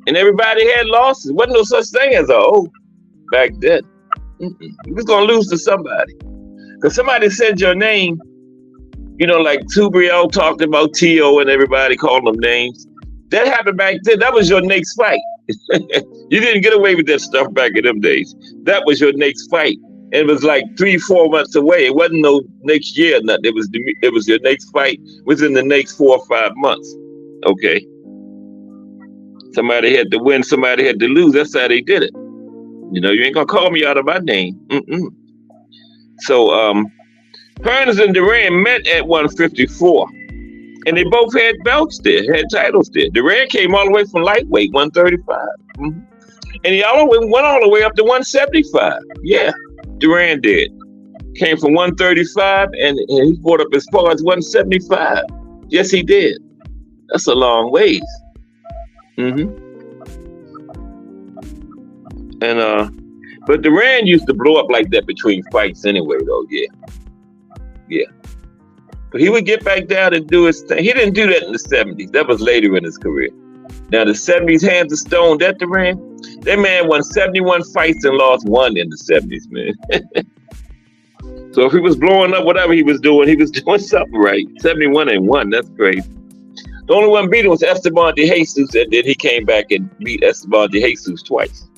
[SPEAKER 1] And everybody had losses. Wasn't no such thing as back then. You was going to lose to somebody. Because somebody said your name, you know, like Tubriel talked about T.O. and everybody called them names. That happened back then. That was your next fight. You didn't get away with that stuff back in them days. That was your next fight. And it was like 3-4 months away. It wasn't no next year or nothing. It was your next fight within the next 4 or 5 months. Okay. Somebody had to win, somebody had to lose. That's how they did it. You know, you ain't gonna call me out of my name. So Hearns and Duran met at 154. And they both had belts there, had titles there. Duran came all the way from lightweight, 135. And he went all the way up to 175. Yeah, Duran did. Came from 135 and he fought up as far as 175. Yes, he did. That's a long ways. hmm And but Duran used to blow up like that between fights anyway, though. Yeah, yeah. But he would get back down and do his thing. He didn't do that in the '70s. That was later in his career. Now the '70s, Hands of Stone, that Duran, that man won 71 fights and lost one in the '70s, man. So if he was blowing up whatever he was doing something right. 71 and 1, that's crazy. The only one beating was Esteban de Jesus, and then he came back and beat Esteban de Jesus twice.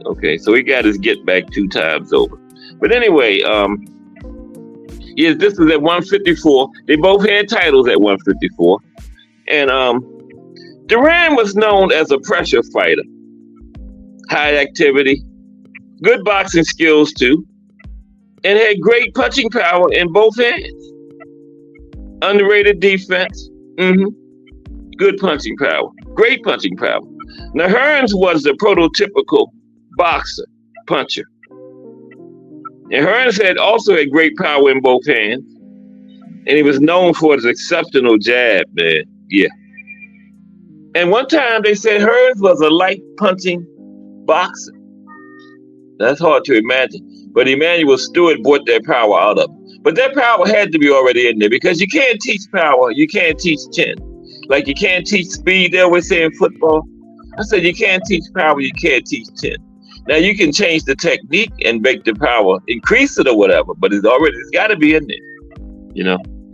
[SPEAKER 1] Okay, so he got his get back 2 times over. But anyway, yes, this was at 154. They both had titles at 154. And Duran was known as a pressure fighter. High activity, good boxing skills too, and had great punching power in both hands. Underrated defense. Good punching power. Great punching power. Now Hearns was the prototypical boxer, puncher. And Hearns also had great power in both hands. And he was known for his exceptional jab, man. Yeah. And one time they said Hearns was a light punching boxer. That's hard to imagine. But Emanuel Stewart brought that power out of him. But that power had to be already in there because you can't teach power. You can't teach chin. Like you can't teach speed. They always say in football. I said you can't teach power. You can't teach chin. Now you can change the technique and make the power, increase it or whatever. But it's got to be in there.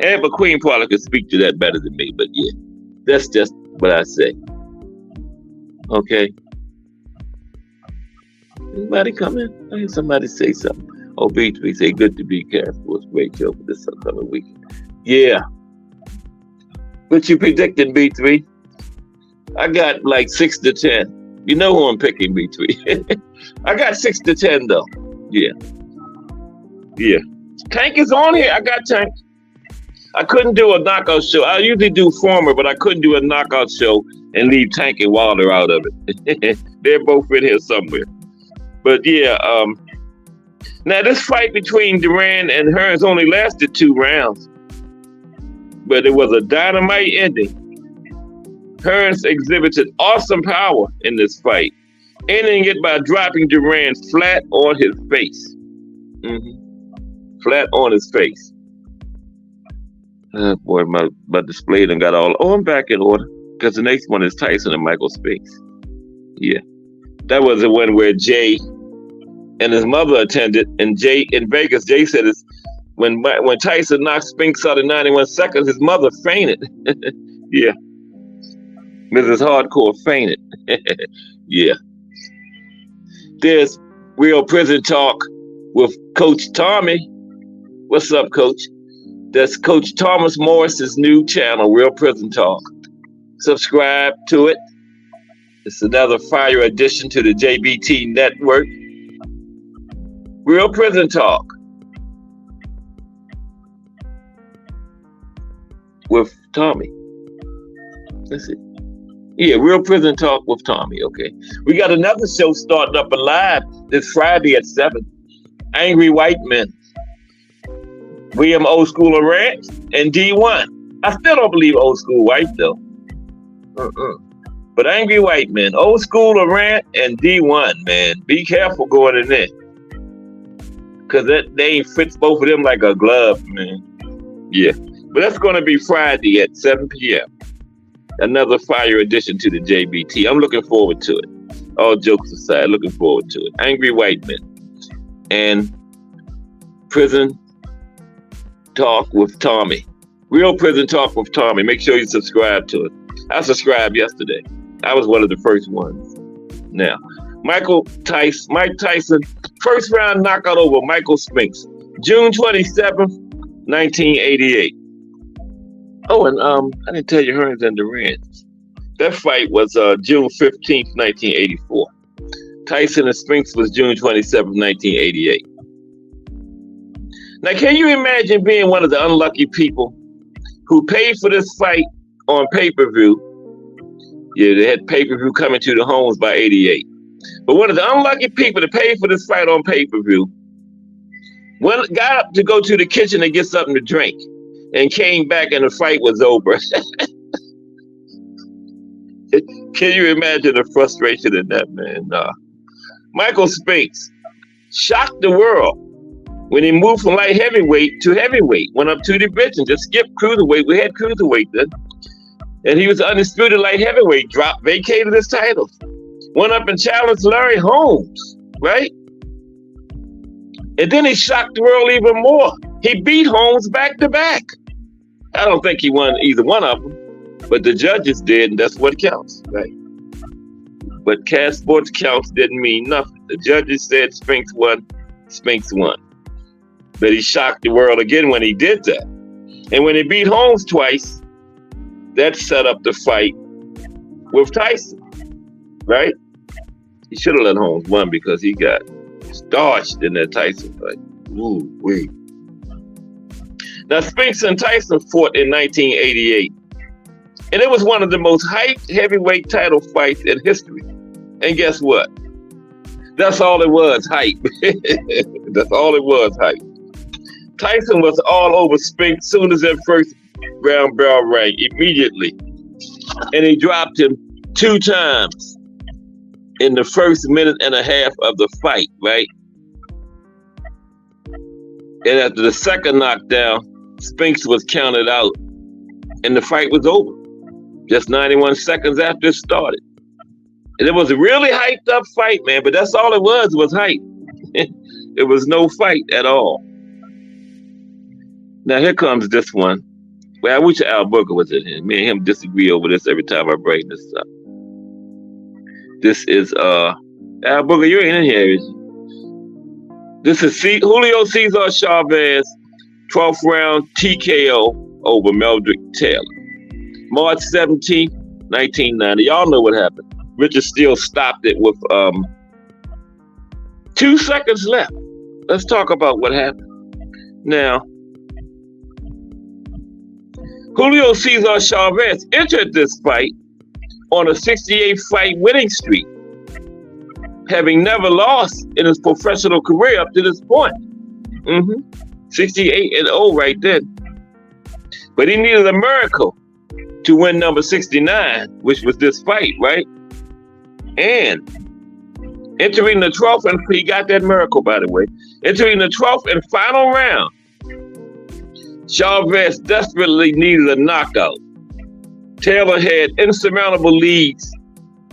[SPEAKER 1] And McQueen probably could speak to that better than me. But yeah, that's just what I say. Okay. Anybody come in? I hear somebody say something. Oh, B3 say, good to be careful. It's a great show for this upcoming weekend. Yeah. What you predicting, B3? I got like 6 to 10. You know who I'm picking, B3. I got 6 to 10 though. Yeah. Yeah. Tank is on here. I got Tank. I couldn't do a knockout show. I usually do Former, but I couldn't do a knockout show and leave Tank and Wilder out of it. They're both in here somewhere. But yeah, now this fight between Duran and Hearns only lasted 2 rounds, but it was a dynamite ending. Hearns exhibited awesome power in this fight, ending it by dropping Duran flat on his face. Flat on his face. Oh boy, my display done got all. Oh, I'm back in order because the next one is Tyson and Michael Spinks. Yeah, that was the one where Jay and his mother attended, and Jay in Vegas. Jay said it's when Tyson knocked Spinks out in 91 seconds, his mother fainted. Yeah, Mrs. Hardcore fainted. Yeah. There's Real Prison Talk with Coach Tommy. What's up, Coach? That's Coach Thomas Morris's new channel, Real Prison Talk. Subscribe to it. It's another fire addition to the JBT network. Real Prison Talk with Tommy. That's it. Yeah, Real Prison Talk with Tommy. Okay. We got another show starting up live this Friday at 7. Angry White Men. William Old School Ranch and D1. I still don't believe Old School White though. But Angry White Men, Old School Ranch and D1, man. Be careful going in there. Because they fits both of them like a glove, man. Yeah. But that's going to be Friday at 7 p.m. Another fire addition to the JBT. I'm looking forward to it. All jokes aside, looking forward to it. Angry White Men and Prison Talk with Tommy. Real Prison Talk with Tommy. Make sure you subscribe to it. I subscribed yesterday. I was one of the first ones. Now, Mike Tyson, first round knockout over Michael Spinks, June 27th, 1988. Oh, and I didn't tell you Hearns and Duran. That fight was June 15th, 1984. Tyson and Spinks was June 27th, 1988. Now, can you imagine being one of the unlucky people who paid for this fight on pay-per-view? Yeah, they had pay-per-view coming to the homes by 88. But one of the unlucky people to pay for this fight on pay-per-view got up to go to the kitchen and get something to drink. and came back and the fight was over. Can you imagine the frustration in that, man? Michael Spinks shocked the world when he moved from light heavyweight to heavyweight, went up 2 divisions, just skipped cruiserweight. We had cruiserweight then. And he was undisputed light heavyweight, dropped, vacated his titles, went up and challenged Larry Holmes, right? And then he shocked the world even more. He beat Holmes back to back. I don't think he won either one of them, but the judges did, and that's what counts, right? But Cash Sports counts didn't mean nothing. The judges said Spinks won, Spinks won. But he shocked the world again when he did that. And when he beat Holmes twice, that set up the fight with Tyson, right? He should have let Holmes win because he got starched in that Tyson fight. Ooh, wait. Now, Spinks and Tyson fought in 1988. And it was one of the most hyped heavyweight title fights in history. And guess what? That's all it was, hype. That's all it was, hype. Tyson was all over Spinks soon as that first round bell rang, immediately. And he dropped him 2 times in the first minute and a half of the fight, right? And after the second knockdown, Spinks was counted out and the fight was over. Just 91 seconds after it started. And it was a really hyped up fight, man, but that's all it was hype. It was no fight at all. Now here comes this one. Well, I wish Al Booker was in here. Me and him disagree over this every time I bring this up. This is Al Booker, you ain't in here, is you? This is Julio Cesar Chavez, 12th round TKO over Meldrick Taylor. March 17th, 1990. Y'all know what happened. Richard Steele stopped it with 2 seconds left. Let's talk about what happened. Now, Julio Cesar Chavez entered this fight on a 68-fight winning streak, having never lost in his professional career up to this point. 68-0 right then. But he needed a miracle to win number 69, which was this fight, right? And entering the 12th, and he got that miracle, by the way. Entering the 12th and final round, Chavez desperately needed a knockout. Taylor had insurmountable leads,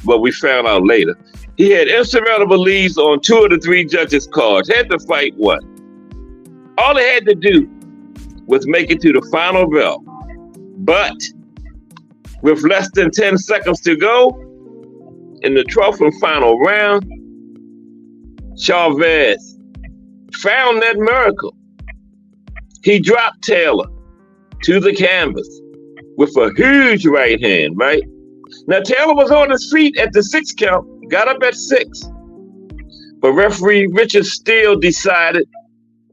[SPEAKER 1] but we found out later. He had insurmountable leads on 2 of the 3 judges' cards. Had the fight won. All he had to do was make it to the final bell. But with less than 10 seconds to go, in the 12th and final round, Chavez found that miracle. He dropped Taylor to the canvas with a huge right hand, right? Now, Taylor was on his feet at the 6 count, got up at 6. But referee Richard Steele decided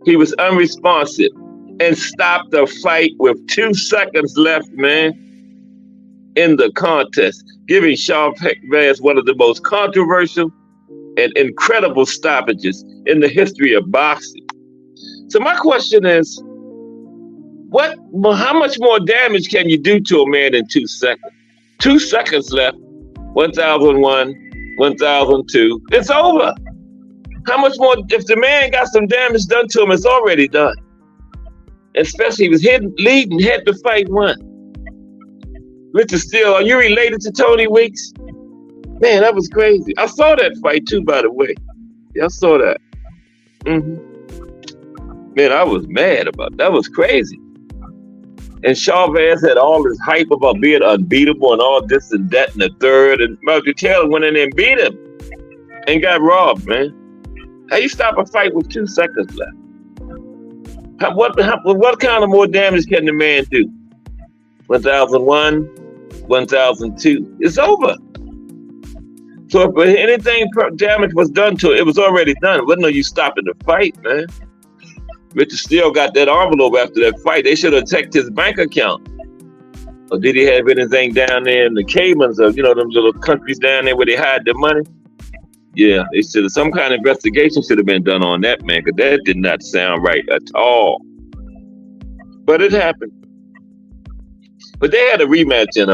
[SPEAKER 1] he was unresponsive and stopped the fight with 2 seconds left, man, in the contest, giving Chavez one of the most controversial and incredible stoppages in the history of boxing. So my question is, how much more damage can you do to a man in 2 seconds? 2 seconds left, 1001, 1002, it's over. How much more, if the man got some damage done to him, it's already done. Especially if he was leading, had the fight won. Richard Steele, are you related to Tony Weeks? Man, that was crazy. I saw that fight too, by the way. Yeah, I saw that. Man, I was mad about that. That was crazy. And Chavez had all this hype about being unbeatable and all this and that and the third. And Meldrick Taylor went in there and beat him and got robbed, man. How you stop a fight with 2 seconds left? What kind of more damage can the man do? 1001, 1002. It's over. So if anything damage was done to it, it was already done. It wasn't no you stopping the fight, man. Richard Steele got that envelope after that fight. They should have checked his bank account. Or did he have anything down there in the Caymans or, them little countries down there where they hide their money? Yeah, they should have. Some kind of investigation should have been done on that, man, because that did not sound right at all. But it happened. But they had a rematch, and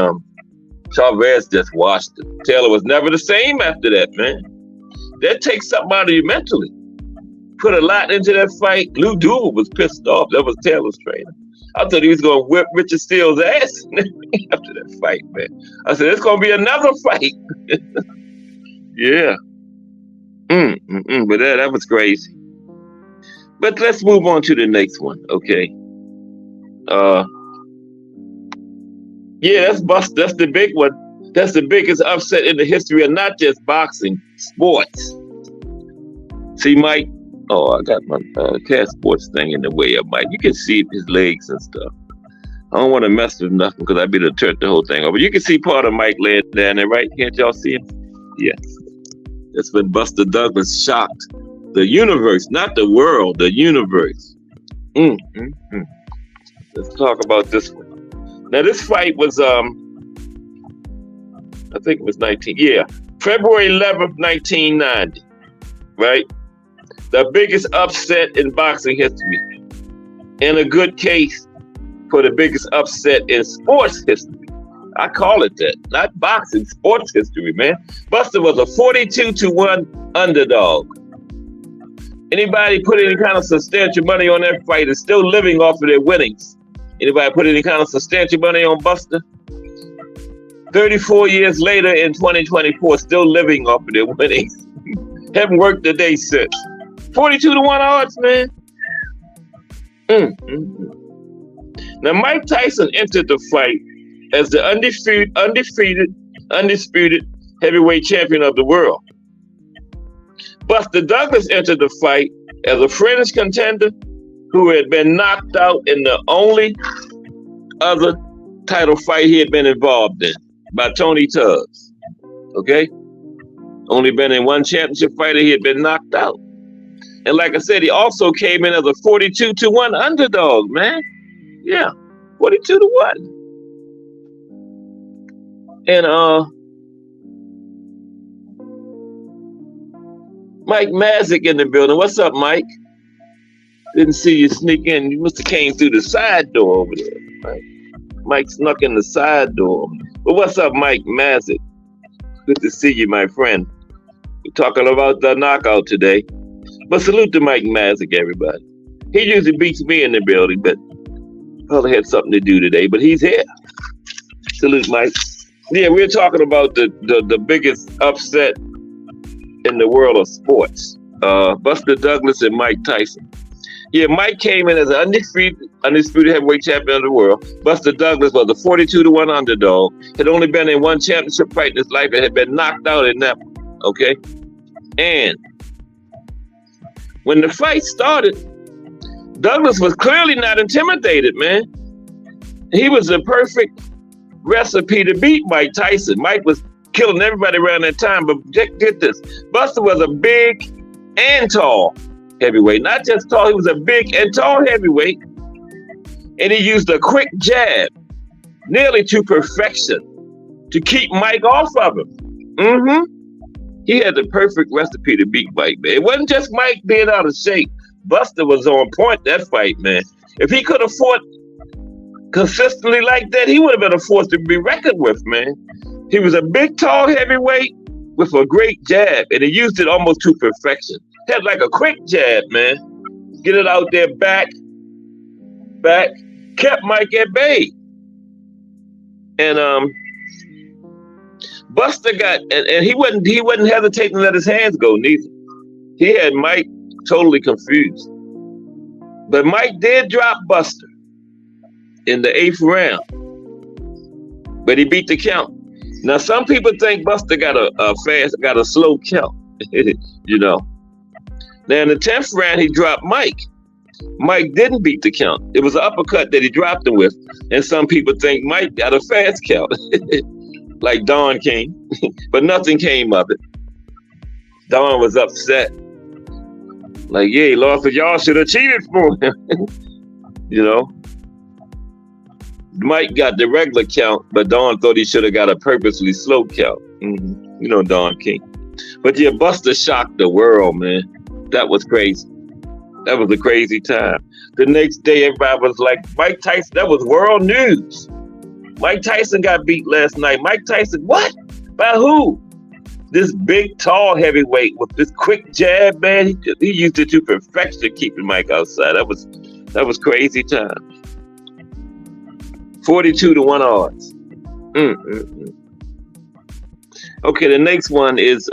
[SPEAKER 1] Chavez just washed it. Taylor was never the same after that, man. That takes something out of you mentally. Put a lot into that fight. Lou Duval was pissed off. That was Taylor's trainer. I thought he was going to whip Richard Steele's ass after that fight, man. I said, it's going to be another fight. Yeah. But that was crazy. But let's move on to the next one, okay? Yeah, that's Buster. That's the big one. That's the biggest upset in the history of not just boxing, sports. See, Mike. Oh, I got my cat sports thing in the way of Mike. You can see his legs and stuff. I don't want to mess with nothing because I'd be to turn the whole thing over. You can see part of Mike laying down there, right? Can't y'all see him? Yes. That's when Buster Douglas shocked the universe, not the world, the universe. Let's talk about this one. Now, this fight was, I think it was February 11th, 1990, right? The biggest upset in boxing history, and a good case for the biggest upset in sports history. I call it that, not boxing, sports history, man. Buster was a 42-1 underdog. Anybody put any kind of substantial money on that fight is still living off of their winnings. Anybody put any kind of substantial money on Buster? 34 years later in 2024, still living off of their winnings. Haven't worked a day since. 42-1 odds, man. Now, Mike Tyson entered the fight as the undisputed heavyweight champion of the world. Buster Douglas entered the fight as a fringe contender who had been knocked out in the only other title fight he had been involved in by Tony Tubbs. Okay? Only been in one championship fight, he had been knocked out. And like I said, he also came in as a 42-1 underdog, man. Yeah, 42-1. And Mike Mazik in the building. What's up, Mike? Didn't see you sneak in. You must have came through the side door over there. Right? Mike snuck in the side door. But what's up, Mike Mazik? Good to see you, my friend. We're talking about the knockout today. But salute to Mike Mazik, everybody. He usually beats me in the building, but probably had something to do today. But he's here. Salute, Mike. Yeah, we're talking about the biggest upset in the world of sports. Buster Douglas and Mike Tyson. Yeah, Mike came in as an undisputed heavyweight champion of the world. Buster Douglas was a 42-1 underdog. Had only been in one championship fight in his life and had been knocked out in that one. Okay? And when the fight started, Douglas was clearly not intimidated, man. He was the perfect recipe to beat Mike Tyson. Mike was killing everybody around that time, but get this. Buster was a big and tall heavyweight. Not just tall, he was a big and tall heavyweight. And he used a quick jab, nearly to perfection, to keep Mike off of him. He had the perfect recipe to beat Mike, man. It wasn't just Mike being out of shape. Buster was on point that fight, man. If he could have fought consistently like that, he would have been a force to be reckoned with, man. He was a big, tall heavyweight with a great jab, and he used it almost to perfection. Had like a quick jab, man. Get it out there, back, kept Mike at bay. And Buster got, and he wasn't hesitating to let his hands go neither. He had Mike totally confused. But Mike did drop Buster in the 8th round, but he beat the count. Now some people think Buster got a slow count, you know. Now in the 10th round he dropped Mike. Mike didn't beat the count. It was an uppercut that he dropped him with, and some people think Mike got a fast count, like Don King, but nothing came of it. Don was upset. Like, yeah, he lost, but y'all should have cheated for him. You know? Mike got the regular count, but Don thought he should have got a purposely slow count. You know Don King. But yeah, Buster shocked the world, man. That was crazy. That was a crazy time. The next day, everybody was like, Mike Tyson, that was world news. Mike Tyson got beat last night. Mike Tyson, what? By who? This big, tall heavyweight with this quick jab, man. He used it to perfection, keeping Mike outside. That was crazy time. 42-1 odds. Okay, the next one is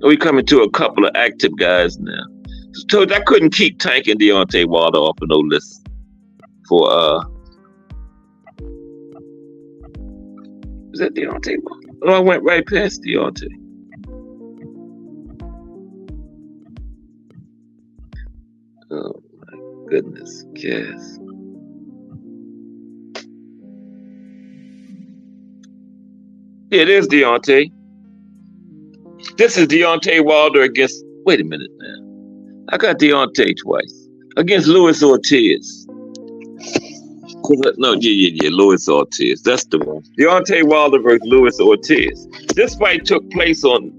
[SPEAKER 1] we coming to a couple of active guys now. So I couldn't keep Tank and Deontay Wilder off of no list for is that Deontay Wilder? Oh, I went right past Deontay. Oh my goodness, yes. Yeah, there's Deontay. This is Deontay Wilder against. Wait a minute now. I got Deontay twice against Luis Ortiz. No, Luis Ortiz. That's the one. Deontay Wilder versus Luis Ortiz. This fight took place on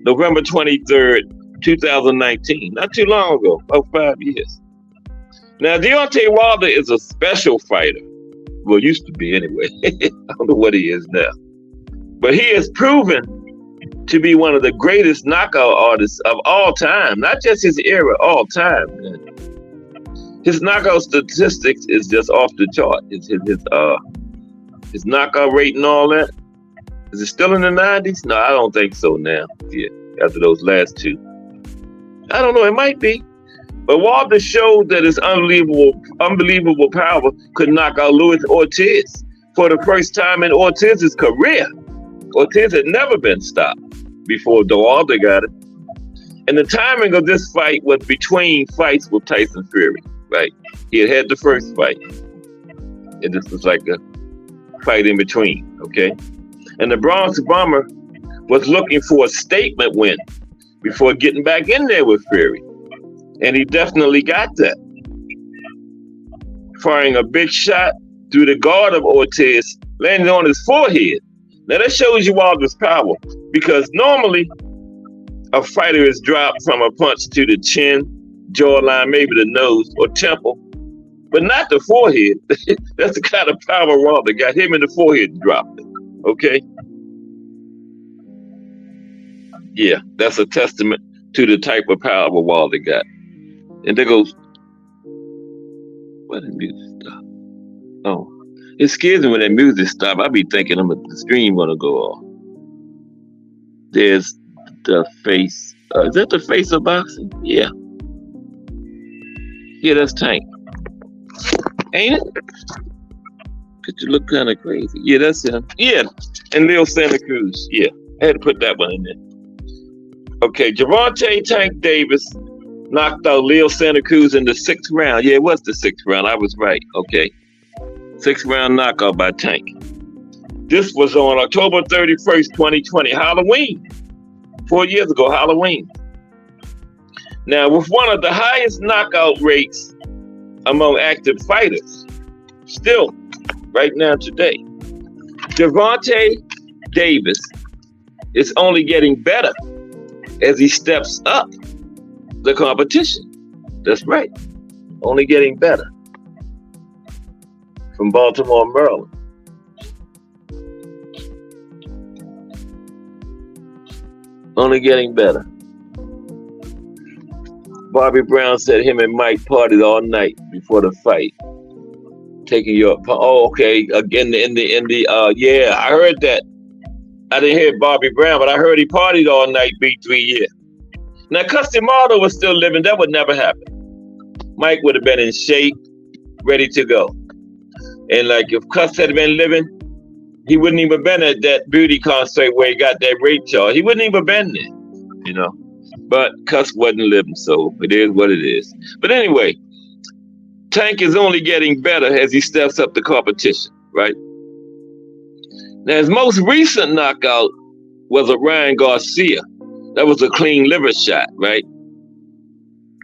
[SPEAKER 1] November 23rd, 2019. Not too long ago, about 5 years. Now, Deontay Wilder is a special fighter. Well, used to be anyway. I don't know what he is now. But he has proven to be one of the greatest knockout artists of all time. Not just his era, all time, man. His knockout statistics is just off the chart. His knockout rate and all that. Is it still in the 90s? No, I don't think so now. Yeah, after those last two. I don't know, it might be. But Wilder showed that his unbelievable power could knock out Luis Ortiz for the first time in Ortiz's career. Ortiz had never been stopped before Wilder got it. And the timing of this fight was between fights with Tyson Fury. Right, he had the first fight, and this was like a fight in between. Okay, and the Bronx Bomber was looking for a statement win before getting back in there with Fury, and he definitely got that, firing a big shot through the guard of Ortiz, landing on his forehead. Now that shows you Wilder's power, because normally a fighter is dropped from a punch to the chin, jawline, maybe the nose or temple, but not the forehead. That's the kind of power Wilder got. Him in the forehead and dropped it. Okay? Yeah, that's a testament to the type of power Wilder got. And there goes, why did the music stop? Oh, it scares me when that music stops. I be thinking the stream gonna go off. There's the face. Is that the face of boxing? Yeah. Yeah, that's Tank. Ain't it? Cause you look kind of crazy. Yeah, that's him. Yeah, and Leo Santa Cruz. Yeah, I had to put that one in there. Okay, Gervonta Tank Davis knocked out Leo Santa Cruz in the 6th round. Yeah, it was the 6th round. I was right. Okay, 6th round knockout by Tank. This was on October 31st, 2020, Halloween. 4 years ago, Halloween. Now, with one of the highest knockout rates among active fighters, still, right now today, Gervonta Davis is only getting better as he steps up the competition. That's right, only getting better. From Baltimore, Maryland. Only getting better. Bobby Brown said him and Mike partied all night before the fight. Taking your okay. Again yeah, I heard that. I didn't hear Bobby Brown, but I heard he partied all night, beat 3 years. Now Customardo was still living, that would never happen. Mike would have been in shape, ready to go. And like if Cuss had been living, he wouldn't even been at that beauty concert where he got that rape charge. He wouldn't even been there, you know. But Cuss wasn't living, so it is what it is. But anyway, Tank is only getting better as he steps up the competition, right? Now, his most recent knockout was a Ryan Garcia. That was a clean liver shot, right?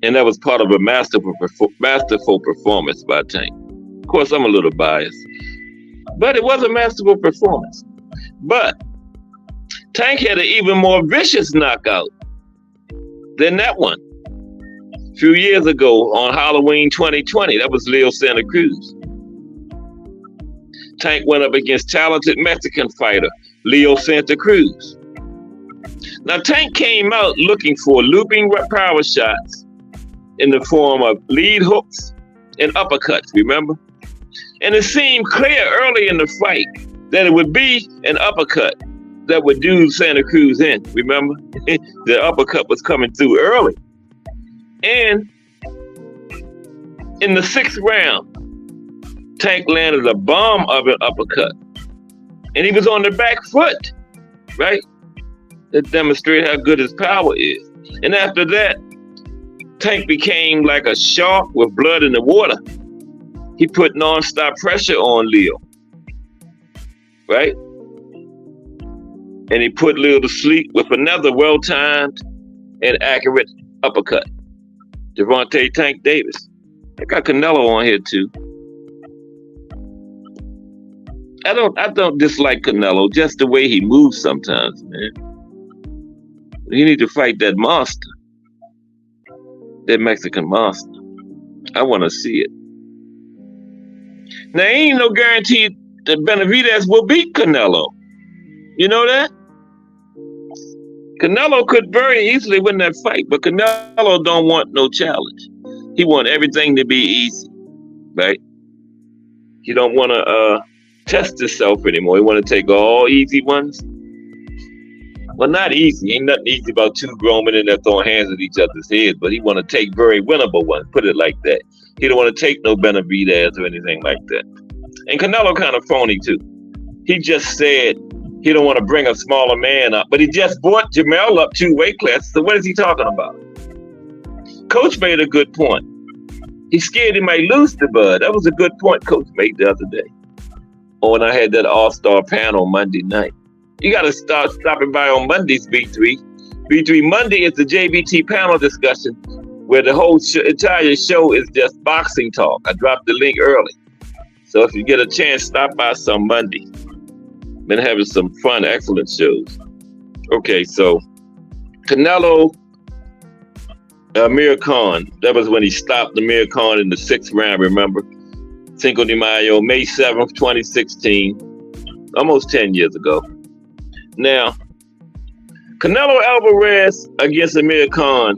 [SPEAKER 1] And that was part of a masterful performance by Tank. Of course, I'm a little biased, but it was a masterful performance. But Tank had an even more vicious knockout than that one a few years ago on Halloween 2020. That was Leo Santa Cruz. Tank went up against talented Mexican fighter Leo Santa Cruz. Now, Tank came out looking for looping power shots in the form of lead hooks and uppercuts, remember? And it seemed clear early in the fight that it would be an uppercut that would do Santa Cruz in, remember? The uppercut was coming through early. And in the 6th round, Tank landed a bomb of an uppercut. And he was on the back foot, right? That demonstrated how good his power is. And after that, Tank became like a shark with blood in the water. He put non-stop pressure on Leo, right? And he put Leo to sleep with another well-timed and accurate uppercut. Gervonta Tank Davis. I got Canelo on here too. I don't dislike Canelo, just the way he moves sometimes, man. You need to fight that monster. That Mexican monster. I want to see it. Now, ain't no guarantee that Benavidez will beat Canelo. You know that? Canelo could very easily win that fight, but Canelo don't want no challenge. He want everything to be easy, right? He don't want to test himself anymore. He want to take all easy ones. Well, not easy. Ain't nothing easy about two grown men in there throwing hands at each other's heads, but he want to take very winnable ones, put it like that. He don't want to take no Benavidez or anything like that. And Canelo kind of phony too. He just said he don't want to bring a smaller man up, but he just brought Jamel up 2 weight classes. So what is he talking about? Coach made a good point. He's scared he might lose to Bud. That was a good point Coach made the other day. Or when I had that all-star panel Monday night. You got to start stopping by on Mondays, B3. B3 Monday is the JBT panel discussion where the whole entire show is just boxing talk. I dropped the link early. So if you get a chance, stop by some Monday. Been having some fun, excellent shows. Okay, so Canelo, Amir Khan. That was when he stopped Amir Khan in the 6th round, remember? Cinco de Mayo, May 7th, 2016. Almost 10 years ago. Now, Canelo Alvarez against Amir Khan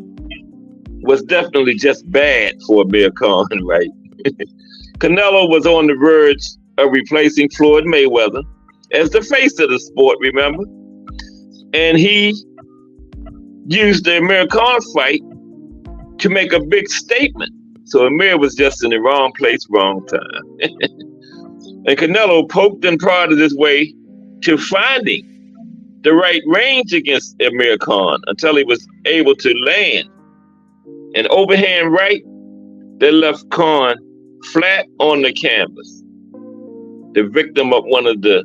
[SPEAKER 1] was definitely just bad for Amir Khan, right? Canelo was on the verge of replacing Floyd Mayweather as the face of the sport, remember? And he used the Amir Khan fight to make a big statement. So Amir was just in the wrong place, wrong time. And Canelo poked and prodded his way to finding the right range against Amir Khan until he was able to land an overhand right that left Khan flat on the canvas. The victim of one of the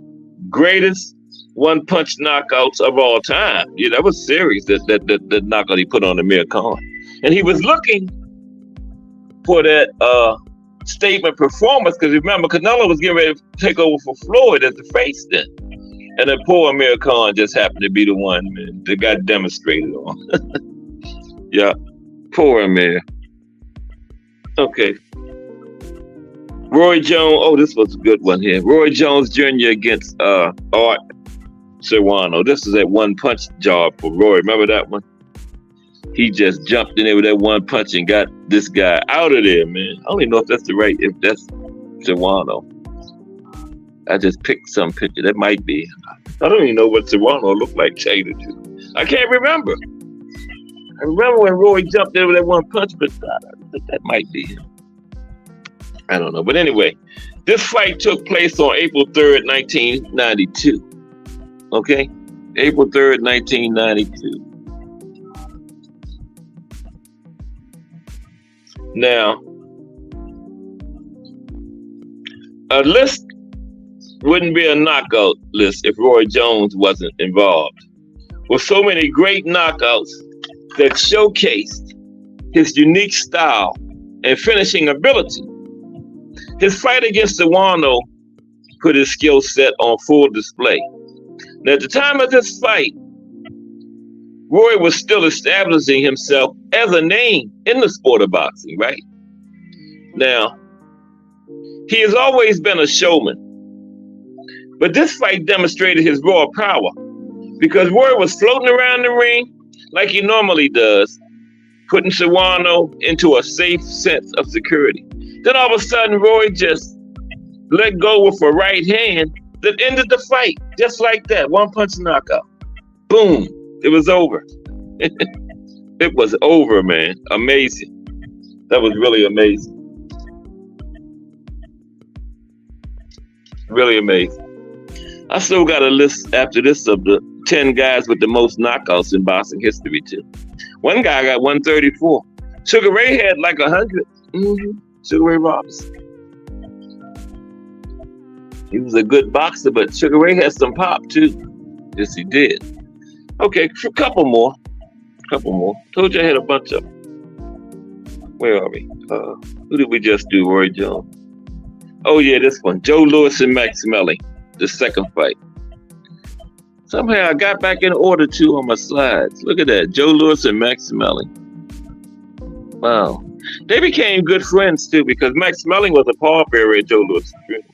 [SPEAKER 1] greatest one-punch knockouts of all time. Yeah, that was serious, that knockout he put on Amir Khan. And he was looking for that statement performance, because remember, Canelo was getting ready to take over for Floyd as the face then. And then poor Amir Khan just happened to be the one, man, that got demonstrated on. Yeah, poor Amir. Okay. Roy Jones, oh, this was a good one here. Roy Jones Jr. against Art Serrano. This is that one-punch job for Roy. Remember that one? He just jumped in there with that one punch and got this guy out of there, man. I don't even know if that's if that's Serrano. I just picked some picture. That might be. I don't even know what Serrano looked like, tell you the truth. I can't remember. I remember when Roy jumped in with that one punch, but that might be him. I don't know. But anyway, this fight took place on April 3rd, 1992. Okay? April 3rd, 1992. Now, a list wouldn't be a knockout list if Roy Jones wasn't involved. With so many great knockouts that showcased his unique style and finishing ability. His fight against Serrano put his skill set on full display. Now, at the time of this fight, Roy was still establishing himself as a name in the sport of boxing, right? Now, he has always been a showman, But this fight demonstrated his raw power because Roy was floating around the ring like he normally does, putting Serrano into a safe sense of security. Then all of a sudden, Roy just let go with a right hand that ended the fight, just like that. One punch knockout. Boom. It was over. It was over, man. Amazing. That was really amazing. Really amazing. I still got a list after this of the 10 guys with the most knockouts in boxing history, too. One guy got 134. Sugar Ray had like 100. Sugar Ray Robinson. He was a good boxer, but Sugar Ray had some pop, too. Yes, he did. Okay, a couple more. Told you I had a bunch of them. Where are we? Who did we just do? Roy Jones. Oh, yeah, this one. Joe Louis and Max Melling. The second fight. Somehow I got back in order, too, on my slides. Look at that. Joe Louis and Max Melling. Wow. They became good friends, too, because Max Melling was a pallbearer at Joe Louis' funeral.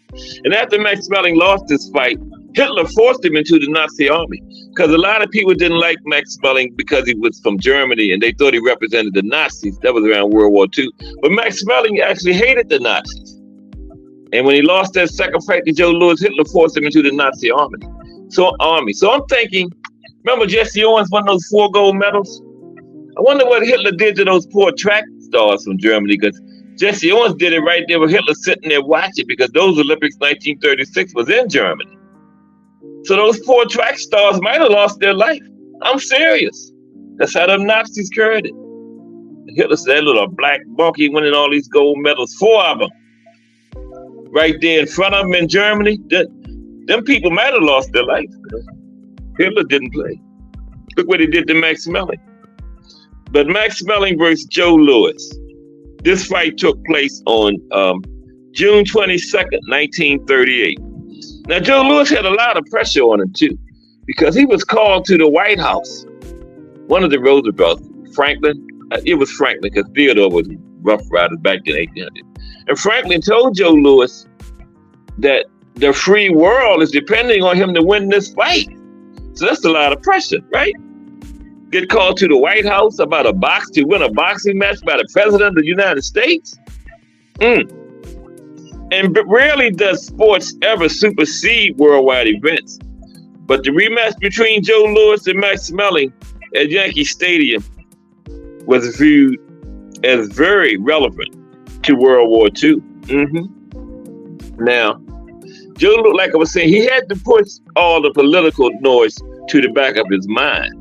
[SPEAKER 1] And after Max Melling lost this fight, Hitler forced him into the Nazi army because a lot of people didn't like Max Melling because he was from Germany and they thought he represented the Nazis. That was around World War II. But Max Melling actually hated the Nazis. And when he lost that second fight to Joe Louis, Hitler forced him into the Nazi army. So I'm thinking, remember Jesse Owens won those 4 gold medals? I wonder what Hitler did to those poor track stars from Germany, because Jesse Owens did it right there with Hitler sitting there watching, because those Olympics 1936 was in Germany. So those poor track stars might have lost their life. I'm serious. That's how them Nazis carried it. Hitler said, that little black monkey winning all these gold medals, 4 of them. Right there in front of him in Germany, them people might have lost their life. Hitler didn't play. Look what he did to Max Melling. But Max Melling versus Joe Louis. This fight took place on June 22nd, 1938. Now, Joe Louis had a lot of pressure on him, too, because he was called to the White House. One of the Roosevelts, Franklin, it was Franklin, because Theodore was Rough Riders back in 1800. And Franklin told Joe Louis that the free world is depending on him to win this fight. So that's a lot of pressure, right? Get called to the White House about to win a boxing match by the President of the United States? And rarely does sports ever supersede worldwide events. But the rematch between Joe Louis and Max Melling at Yankee Stadium was viewed as very relevant to World War II. Now, Joe, like I was saying, he had to push all the political noise to the back of his mind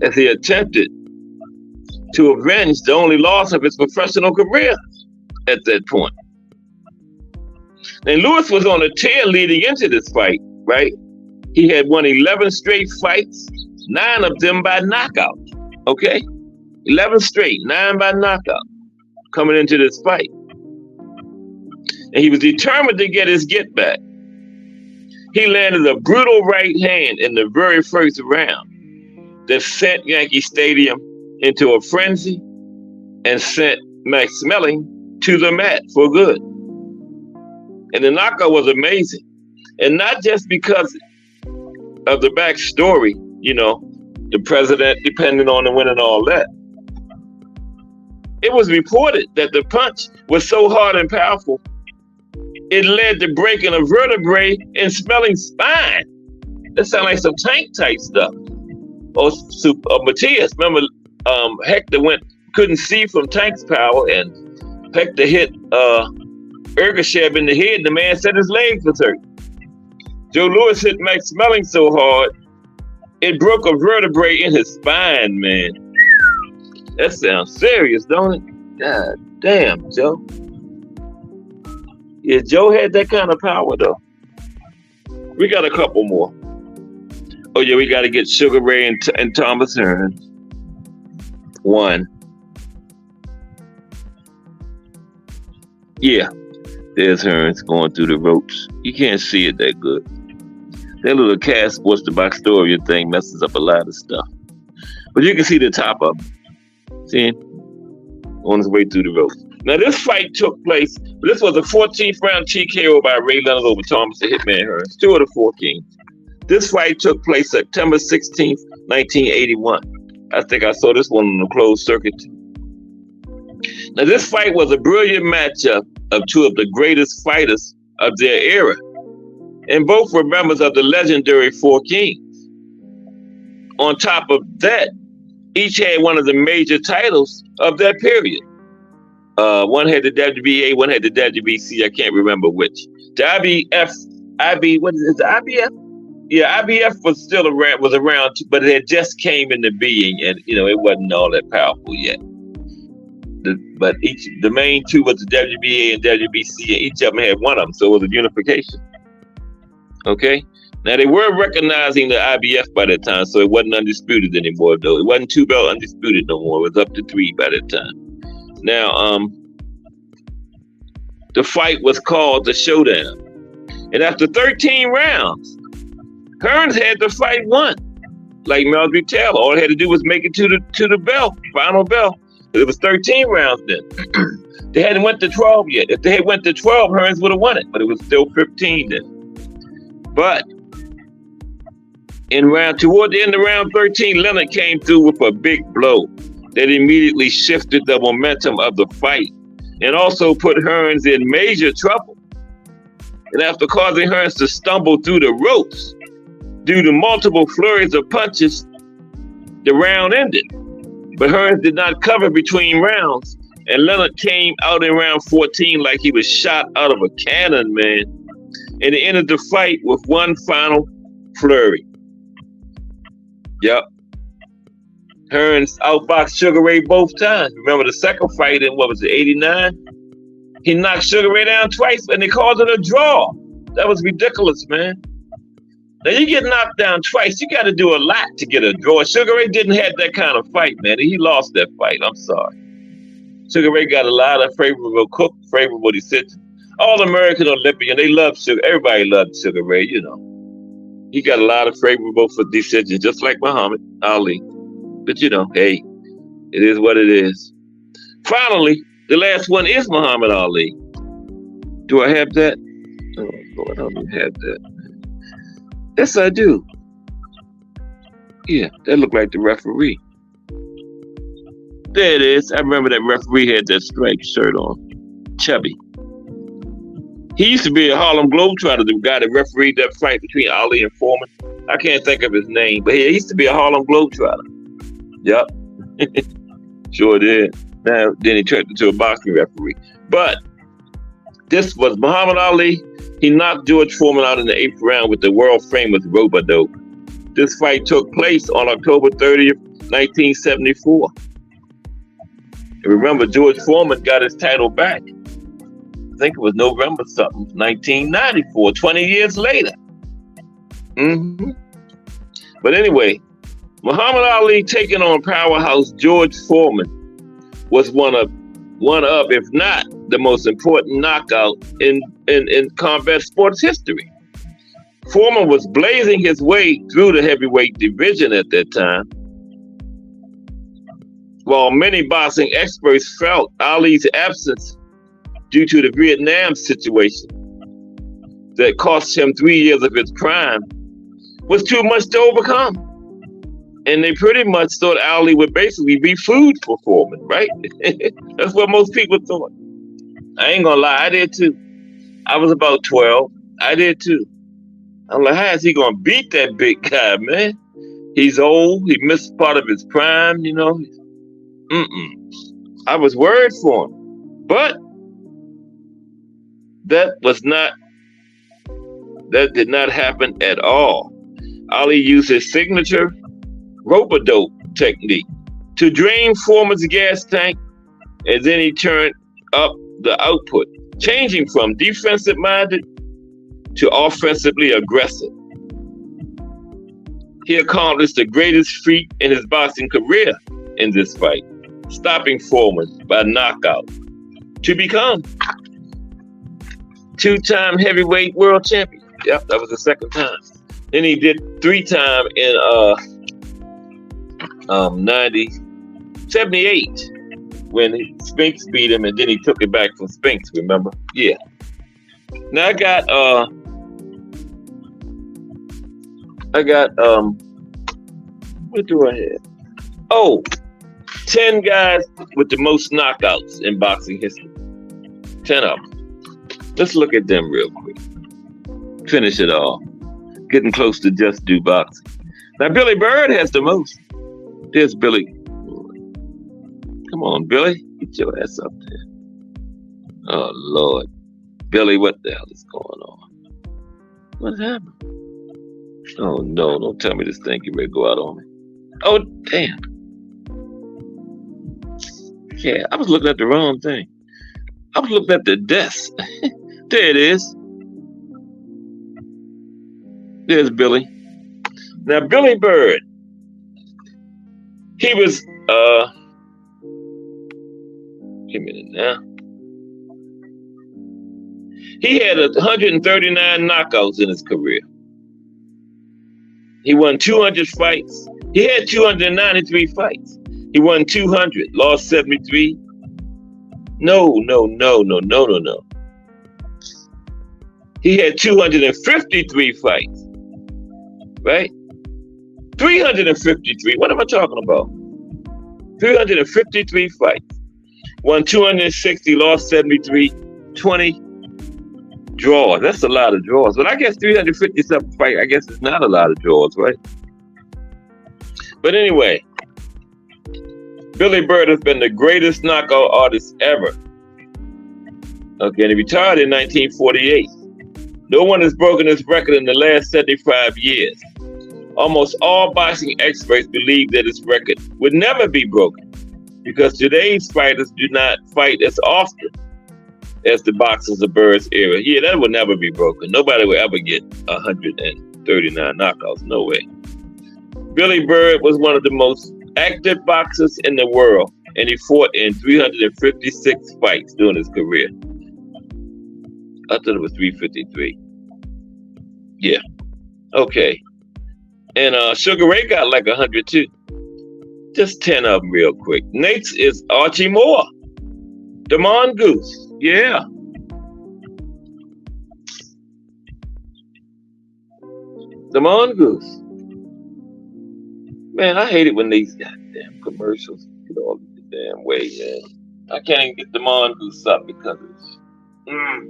[SPEAKER 1] as he attempted to avenge the only loss of his professional career at that point. And Louis was on a tear leading into this fight, right? He had won 11 straight fights, 9 of them by knockout, okay? 11 straight, 9 by knockout, coming into this fight. And he was determined to get his get back. He landed a brutal right hand in the very first round that sent Yankee Stadium into a frenzy and sent Max Melling to the mat for good. And the knockout was amazing. And not just because of the backstory, you know, the president depending on the win and all that. It was reported that the punch was so hard and powerful, it led to breaking a vertebrae in Smelling's spine. That sounds like some Tank type stuff. Or Matthias, remember Hector couldn't see from Tank's power, and Hector hit Ergashev in the head, and the man said his legs was hurt. Joe Louis hit Max Melling so hard, it broke a vertebrae in his spine, man. That sounds serious, don't it? God damn, Joe. Yeah, Joe had that kind of power, though. We got a couple more. Oh, yeah, we got to get Sugar Ray and Thomas Hearns. 1. Yeah, there's Hearns going through the ropes. You can't see it that good. That little cast sports the backstory thing messes up a lot of stuff. But you can see the top of him. See him? On his way through the ropes. Now, this fight took place. This was a 14th round TKO by Ray Leonard over Thomas the Hitman Hearns, 2 of the 4 kings. This fight took place September 16th, 1981. I think I saw this one on the closed circuit. Now, this fight was a brilliant matchup of 2 of the greatest fighters of their era, and both were members of the legendary 4 Kings. On top of that, each had one of the major titles of that period. One had the WBA, one had the WBC. I can't remember which. The what is it? The IBF? Yeah, IBF was still around, but it had just came into being, and it wasn't all that powerful yet. But the main 2 was the WBA and WBC, and each of them had one of them, so it was a unification. Okay. Now, they were recognizing the IBF by that time, so it wasn't undisputed anymore, though. It wasn't 2-belt undisputed no more. It was up to 3 by that time. Now, the fight was called the Showdown. And after 13 rounds, Hearns had the fight won. Like Marjorie Taylor, all it had to do was make it to the bell, final bell. It was 13 rounds then. They hadn't went to 12 yet. If they had went to 12, Hearns would have won it, but it was still 15 then. But toward the end of round 13, Leonard came through with a big blow that immediately shifted the momentum of the fight and also put Hearns in major trouble. And after causing Hearns to stumble through the ropes due to multiple flurries of punches, the round ended. But Hearns did not cover between rounds, and Leonard came out in round 14 like he was shot out of a cannon, man. And he ended the fight with one final flurry. Yep. Hearns outboxed Sugar Ray both times. Remember the second fight in, 89? He knocked Sugar Ray down twice, and they called it a draw. That was ridiculous, man. Now, you get knocked down twice, you got to do a lot to get a draw. Sugar Ray didn't have that kind of fight, man. He lost that fight. I'm sorry. Sugar Ray got a lot of favorable decisions. All-American Olympian, they love Sugar. Everybody loved Sugar Ray, He got a lot of favorable for decisions, just like Muhammad Ali. But hey, it is what it is. Finally, the last one is Muhammad Ali. Do I have that? Oh, Lord, I don't have that. Yes, I do. Yeah, that looked like the referee. There it is. I remember that referee had that striped shirt on. Chubby. He used to be a Harlem Globetrotter, the guy that refereed that fight between Ali and Foreman. I can't think of his name, but he used to be a Harlem Globetrotter. Yep. Sure did. Now, then he turned into a boxing referee. But this was Muhammad Ali. He knocked George Foreman out in the 8th round with the world famous rope-a-dope. This fight took place on October 30th, 1974. And remember, George Foreman got his title back. I think it was November something, 1994, 20 years later. But anyway, Muhammad Ali taking on powerhouse George Foreman was one of, if not the most important knockout in combat sports history. Foreman was blazing his way through the heavyweight division at that time, while many boxing experts felt Ali's absence due to the Vietnam situation that cost him 3 years of his prime was too much to overcome. And they pretty much thought Ali would basically be food for Foreman, right? That's what most people thought. I ain't gonna lie, I did too. I was about 12. I did too. I'm like, how is he gonna beat that big guy, man? He's old. He missed part of his prime, I was worried for him. But that did not happen at all. Ali used his signature rope-a-dope technique to drain Foreman's gas tank, and then he turned up the output, changing from defensive-minded to offensively aggressive. He accomplished the greatest feat in his boxing career in this fight, stopping Foreman by knockout to become two-time heavyweight world champion. Yep, that was the second time. Then he did 3-time in 78. when Spinks beat him, and then he took it back from Spinks. Remember? Yeah. Now I got what do I have? Oh, 10 guys with the most knockouts in boxing history. 10 of them. Let's look at them real quick. Finish it all. Getting close to Just Do Boxing. Now Billy Bird has the most. There's Billy. Come on, Billy. Get your ass up there. Oh, Lord. Billy, what the hell is going on? What happened? Oh, no. Don't tell me this thing can really go out on me. Oh, damn. Yeah, I was looking at the wrong thing. I was looking at the desk. There it is. There's Billy. Now, Billy Bird, he was, give me a minute now. He had 139 knockouts in his career. He won 200 fights. He had 293 fights. He won 200, lost 73. No. He had 253 fights, right? 353. What am I talking about? 353 fights. Won 260, lost 73, 20 draws. That's a lot of draws. But I guess 357 fights, I guess it's not a lot of draws, right? But anyway, Billy Bird has been the greatest knockout artist ever. Okay, and he retired in 1948. No one has broken his record in the last 75 years. Almost all boxing experts believe that his record would never be broken because today's fighters do not fight as often as the boxers of Bird's era. Yeah, that would never be broken. Nobody will ever get 139 knockouts. No way. Billy Bird was one of the most active boxers in the world, and he fought in 356 fights during his career. I thought it was 353. Yeah. Okay. And Sugar Ray got like 100 too. Just 10 of them real quick. Next is Archie Moore. The Mongoose. Yeah. The Mongoose. Man, I hate it when these goddamn commercials get all the damn way, man. I can't even get the Mongoose up because it's... I'm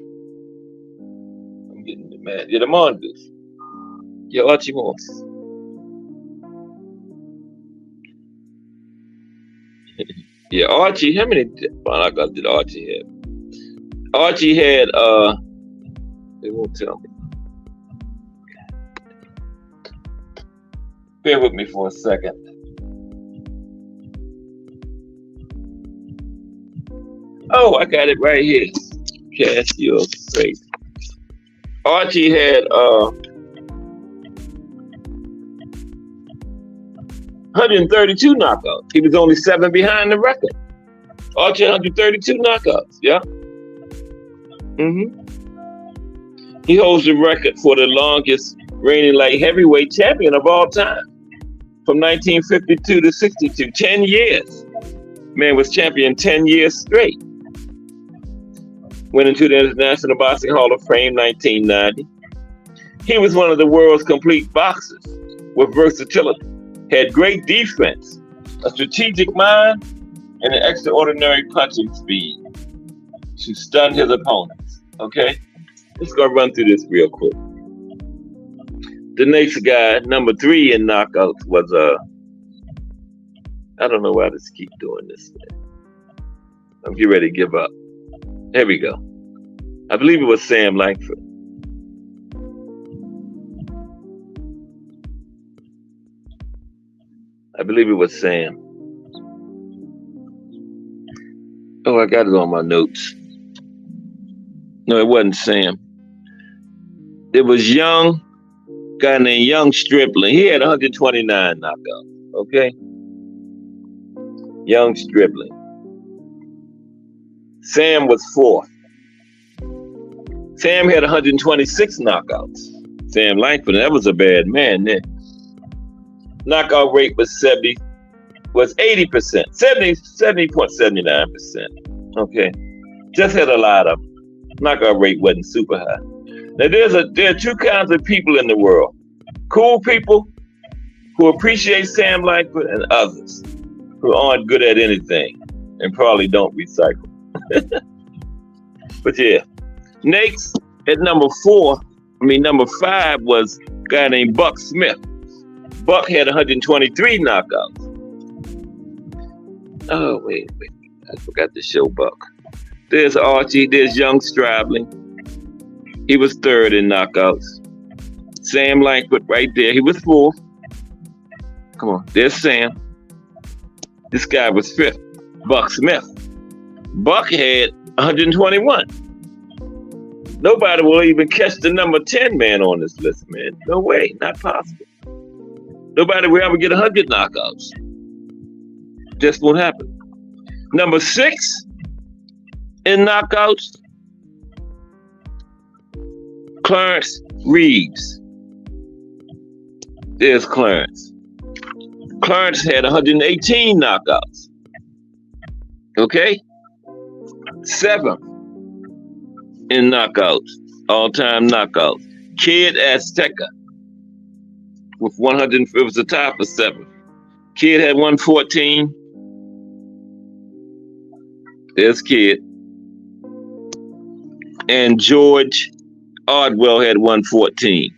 [SPEAKER 1] getting mad. Yeah, the Mongoose. Yeah, Archie Moore. Yeah, Archie, how many knockouts did Archie have? Archie had, they won't tell me. Bear with me for a second. Oh, I got it right here. Cast your faith. Archie had 132 knockouts. He was only 7 behind the record. Archie had 132 knockouts. Yeah. He holds the record for the longest reigning light heavyweight champion of all time. From 1952 to 62, 10 years. Man was champion 10 years straight. Went into the International Boxing Hall of Fame 1990. He was one of the world's complete boxers with versatility. Had great defense, a strategic mind, and an extraordinary punching speed to stun his opponents. Okay? Let's go run through this real quick. The next guy, number 3 in knockouts, was I don't know why I just keep doing this. I'm getting ready to give up. There we go. I believe it was Sam Langford. I believe it was Sam. Oh, I got it on my notes. No, it wasn't Sam. It was young guy named Young Stripling. He had 129 knockouts. Okay? Young Stripling. Sam was 4th. Sam had 126 knockouts. Sam Langford, that was a bad man then. Knockout rate was 70, was 80%, 70.79%. Okay, just had a lot of them. Knockout rate wasn't super high. Now there are two kinds of people in the world: cool people who appreciate Sam Langford, and others who aren't good at anything and probably don't recycle. But yeah, next at number 5 was a guy named Buck Smith. Buck had 123 knockouts. Oh, wait. I forgot to show Buck. There's Archie, there's young Stribling. He was third in knockouts. Sam Langford right there, he was fourth. Come on, there's Sam. This guy was fifth, Buck Smith. Buck had 121. Nobody will even catch the number 10 man on this list, man. No way, not possible. Nobody will ever get 100 knockouts. Just won't happen. Number 6 in knockouts, Clarence Reeves. There's Clarence. Clarence had 118 knockouts. Okay? 7th in knockouts, all-time knockouts. Kid Azteca with 100, it was the tie for 7th. Kid had 114. There's Kid. And George Ardwell had 114.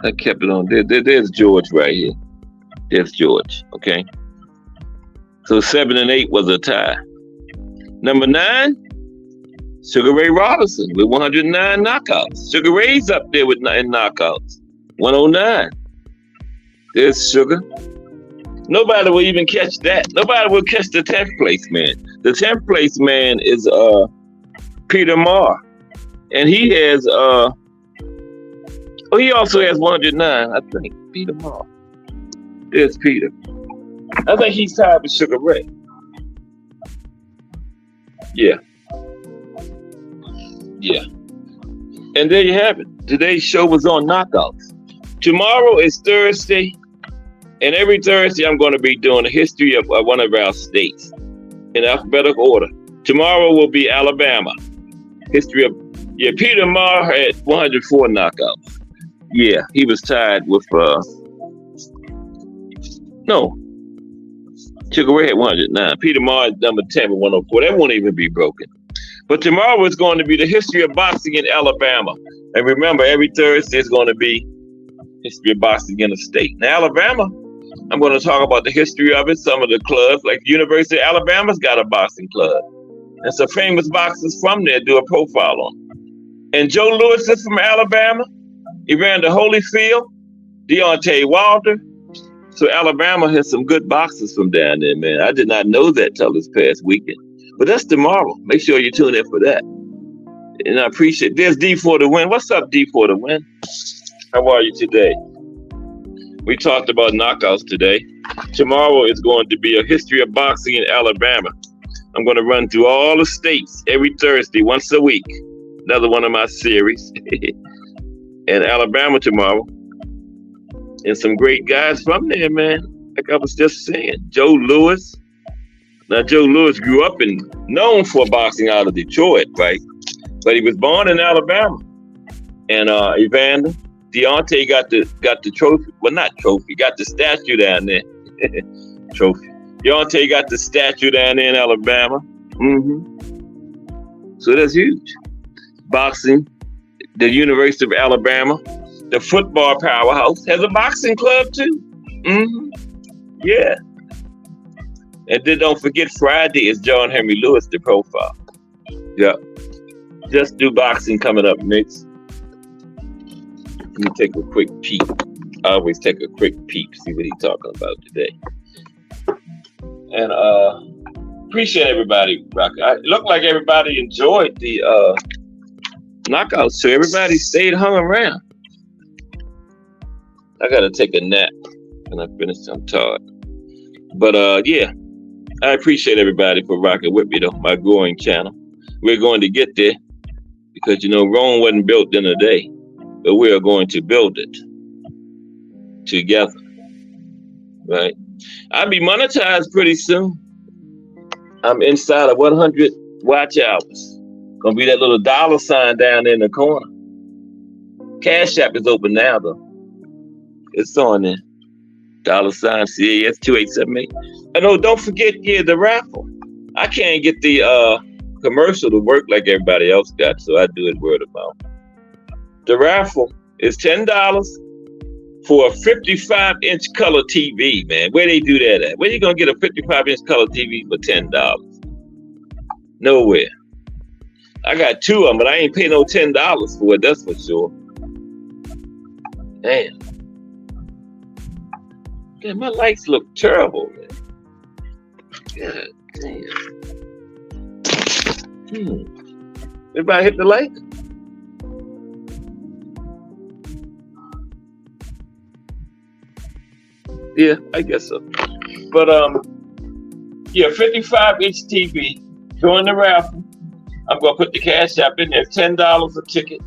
[SPEAKER 1] I kept it on. There's George right here. There's George, okay? So 7 and 8 was a tie. Number 9, Sugar Ray Robinson with 109 knockouts. Sugar Ray's up there with 9 knockouts. 109. There's Sugar. Nobody will even catch that. Nobody will catch the 10th place man. The 10th place man is Peter Marr. And he has he also has 109, I think. Peter Marr. There's Peter. I think he's tied with Sugar Ray. Yeah. And there you have it. Today's show was on knockouts. Tomorrow is Thursday. And every Thursday, I'm going to be doing a history of one of our states in alphabetical order. Tomorrow will be Alabama. History of, Peter Marr had 104 knockouts. Yeah, he was tied with, Sugar Ray had 109. Peter Marr is number 10 with 104. That won't even be broken. But tomorrow is going to be the history of boxing in Alabama. And remember, every Thursday is going to be history of boxing in a state. Now, Alabama, I'm going to talk about the history of it, some of the clubs, like the University of Alabama's got a boxing club. And some famous boxers from there do a profile on them. And Joe Louis is from Alabama. Evander Holyfield, Deontay Wilder. So Alabama has some good boxers from down there, man. I did not know that till this past weekend. But that's tomorrow. Make sure you tune in for that. And I appreciate, there's D for the win. What's up, D for the win? How are you today? We talked about knockouts today. Tomorrow is going to be a history of boxing in Alabama. I'm going to run through all the states every Thursday, once a week. Another one of my series. And Alabama tomorrow. And some great guys from there, man. Like I was just saying. Joe Louis. Now, Joe Louis grew up and known for boxing out of Detroit, right? But he was born in Alabama. And Evander, Deontay got the trophy. Well, not trophy. Got the statue down there. Trophy. Deontay got the statue down there in Alabama. So that's huge. Boxing. The University of Alabama, the football powerhouse, has a boxing club too. Yeah. And then don't forget, Friday is John Henry Lewis, the profile. Yeah. Just do boxing coming up next. Let me take a quick peek. I always take a quick peek, see what he's talking about today. And appreciate everybody. It looked like everybody enjoyed the knockouts, so everybody stayed hung around. I gotta take a nap when I finish. I'm tired. But yeah, I appreciate everybody for rocking with me though, my growing channel. We're going to get there because Rome wasn't built in a day, but we are going to build it. together, right? I'll be monetized pretty soon. I'm inside of 100 watch hours. Gonna be that little dollar sign down in the corner. Cash App is open now though. It's on there. Dollar sign CAS 2878. And no, don't forget, yeah, the raffle. I can't get the commercial to work like everybody else got, so I do it word of mouth. The raffle is $10 for a 55-inch color TV, man. Where they do that at? Where you gonna get a 55-inch color TV for $10? Nowhere. I got two of them, but I ain't paying no $10 for it, that's for sure. Damn. Yeah, my lights look terrible, man. God damn. Everybody hit the light? Yeah, I guess so. But yeah, 55-inch TV. Join the raffle. I'm gonna put the Cash App in there. $10 a ticket,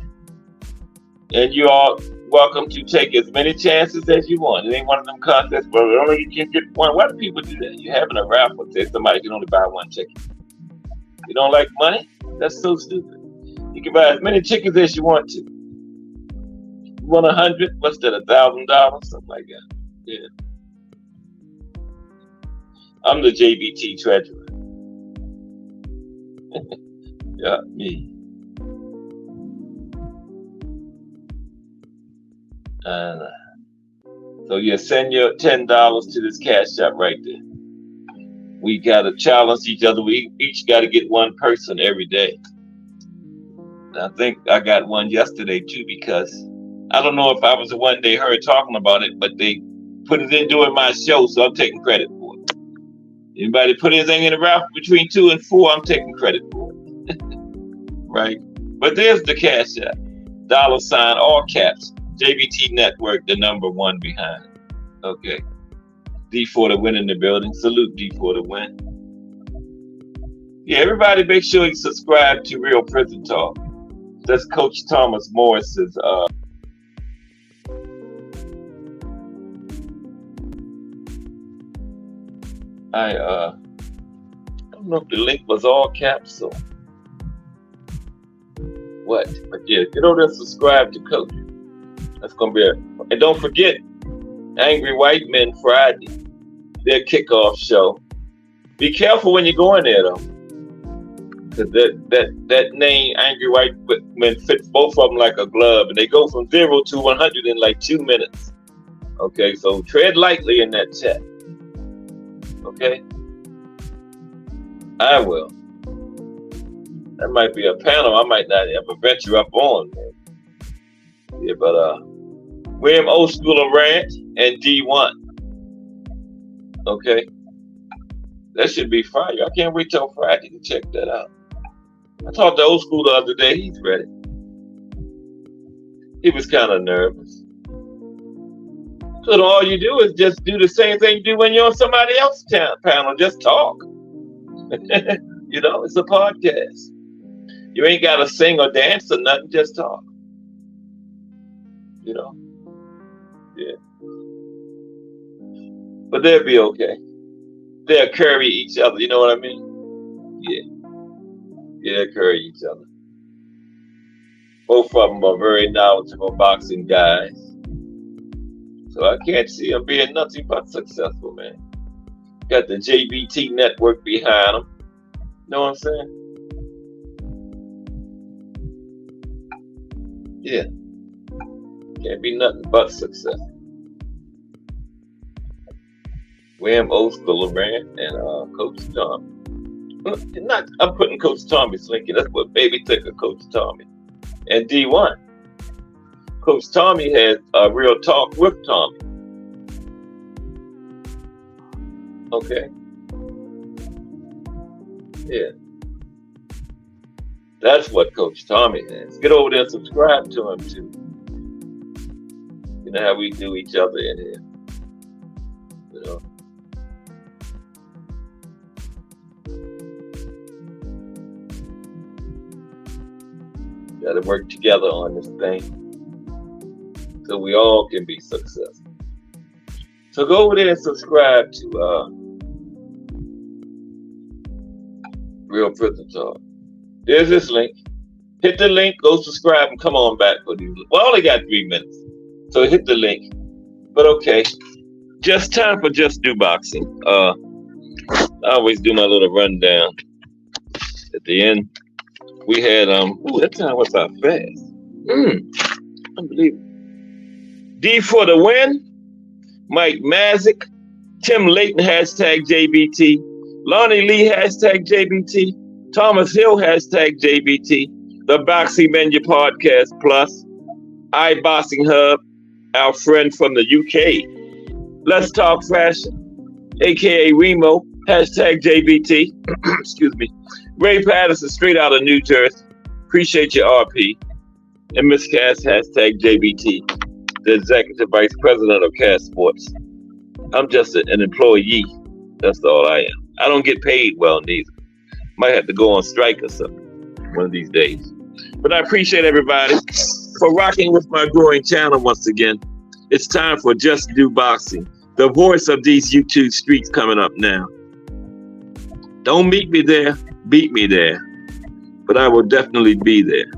[SPEAKER 1] and you are welcome to take as many chances as you want. It ain't one of them contests, but only you can get one. Why do people do that? You're having a raffle that somebody can only buy one ticket. You don't like money? That's so stupid. You can buy as many tickets as you want to. You want 100? What's that? $1,000? Something like that. Yeah. I'm the JBT treasurer. Yeah, me. So yeah, send your $10 to this Cash App right there. We gotta challenge each other. We each gotta get one person every day. And I think I got one yesterday too, because I don't know if I was the one they heard talking about it, but they put it in during my show, so I'm taking credit for it. Anybody put anything in the raffle between 2 and 4, I'm taking credit for it. Right? But there's the Cash App. $, all caps. JBT Network, the number 1 behind it. Okay. D4 to win in the building. Salute D4 to win. Yeah, everybody make sure you subscribe to Real Prison Talk. That's Coach Thomas Morris's I don't know if the link was all caps or what, but yeah, get over there and subscribe to Coach. That's gonna be and don't forget Angry White Men Friday, their kickoff show. Be careful when you go in there though, because that name Angry White Men fits both of them like a glove, and they go from 0 to 100 in like 2 minutes. Okay, so tread lightly in that chat. Okay, I will. That might be a panel I might not ever venture up on, man. Yeah, but William O. School of Ranch and D1. Okay, that should be fire. I can't wait till Friday to check that out. I talked to Old School the other day. He's ready. He was kind of nervous. So all you do is just do the same thing you do when you're on somebody else's panel. Just talk. You know, it's a podcast. You ain't got to sing or dance or nothing. Just talk. You know? Yeah. But they'll be okay. They'll carry each other. You know what I mean? Yeah. Yeah, they'll carry each other. Both of them are very knowledgeable boxing guys. So I can't see them being nothing but successful, man. Got the JBT Network behind them. Know what I'm saying? Yeah. Can't be nothing but success. William O. Schoolerman and Coach Tommy. I'm putting Coach Tommy's link in. That's what Baby took of Coach Tommy. And D1. Coach Tommy has Real Talk with Tommy. Okay. Yeah. That's what Coach Tommy has. Get over there and subscribe to him too. You know how we do each other in here. You know. Gotta work together on this thing so we all can be successful. So go over there and subscribe to Real Prison Talk. There's this link. Hit the link, go subscribe, and come on back for these. Well, I only got 3 minutes, so hit the link. But okay, just time for Just Do Boxing. I always do my little rundown at the end. We had that time was our fast. Unbelievable. D for the win. Mike Mazik, Tim Layton, hashtag JBT, Lonnie Lee, hashtag JBT, Thomas Hill, hashtag JBT, the Boxing Menu Podcast Plus, iBoxing Hub, our friend from the UK, Let's Talk Fashion, aka Remo, hashtag JBT, excuse me, Ray Patterson, straight out of New Jersey, appreciate your RP, and Miss Cass, hashtag JBT, the Executive Vice President of Cass Sports. I'm just an employee. That's all I am. I don't get paid well neither. Might have to go on strike or something one of these days. But I appreciate everybody for rocking with my growing channel once again. It's time for Just Do Boxing, the voice of these YouTube streets coming up now. Don't meet me there, beat me there. But I will definitely be there.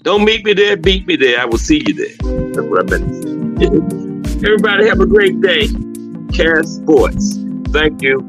[SPEAKER 1] Don't meet me there, beat me there. I will see you there. That's what I meant to say. Everybody have a great day. Cass Sports. Thank you.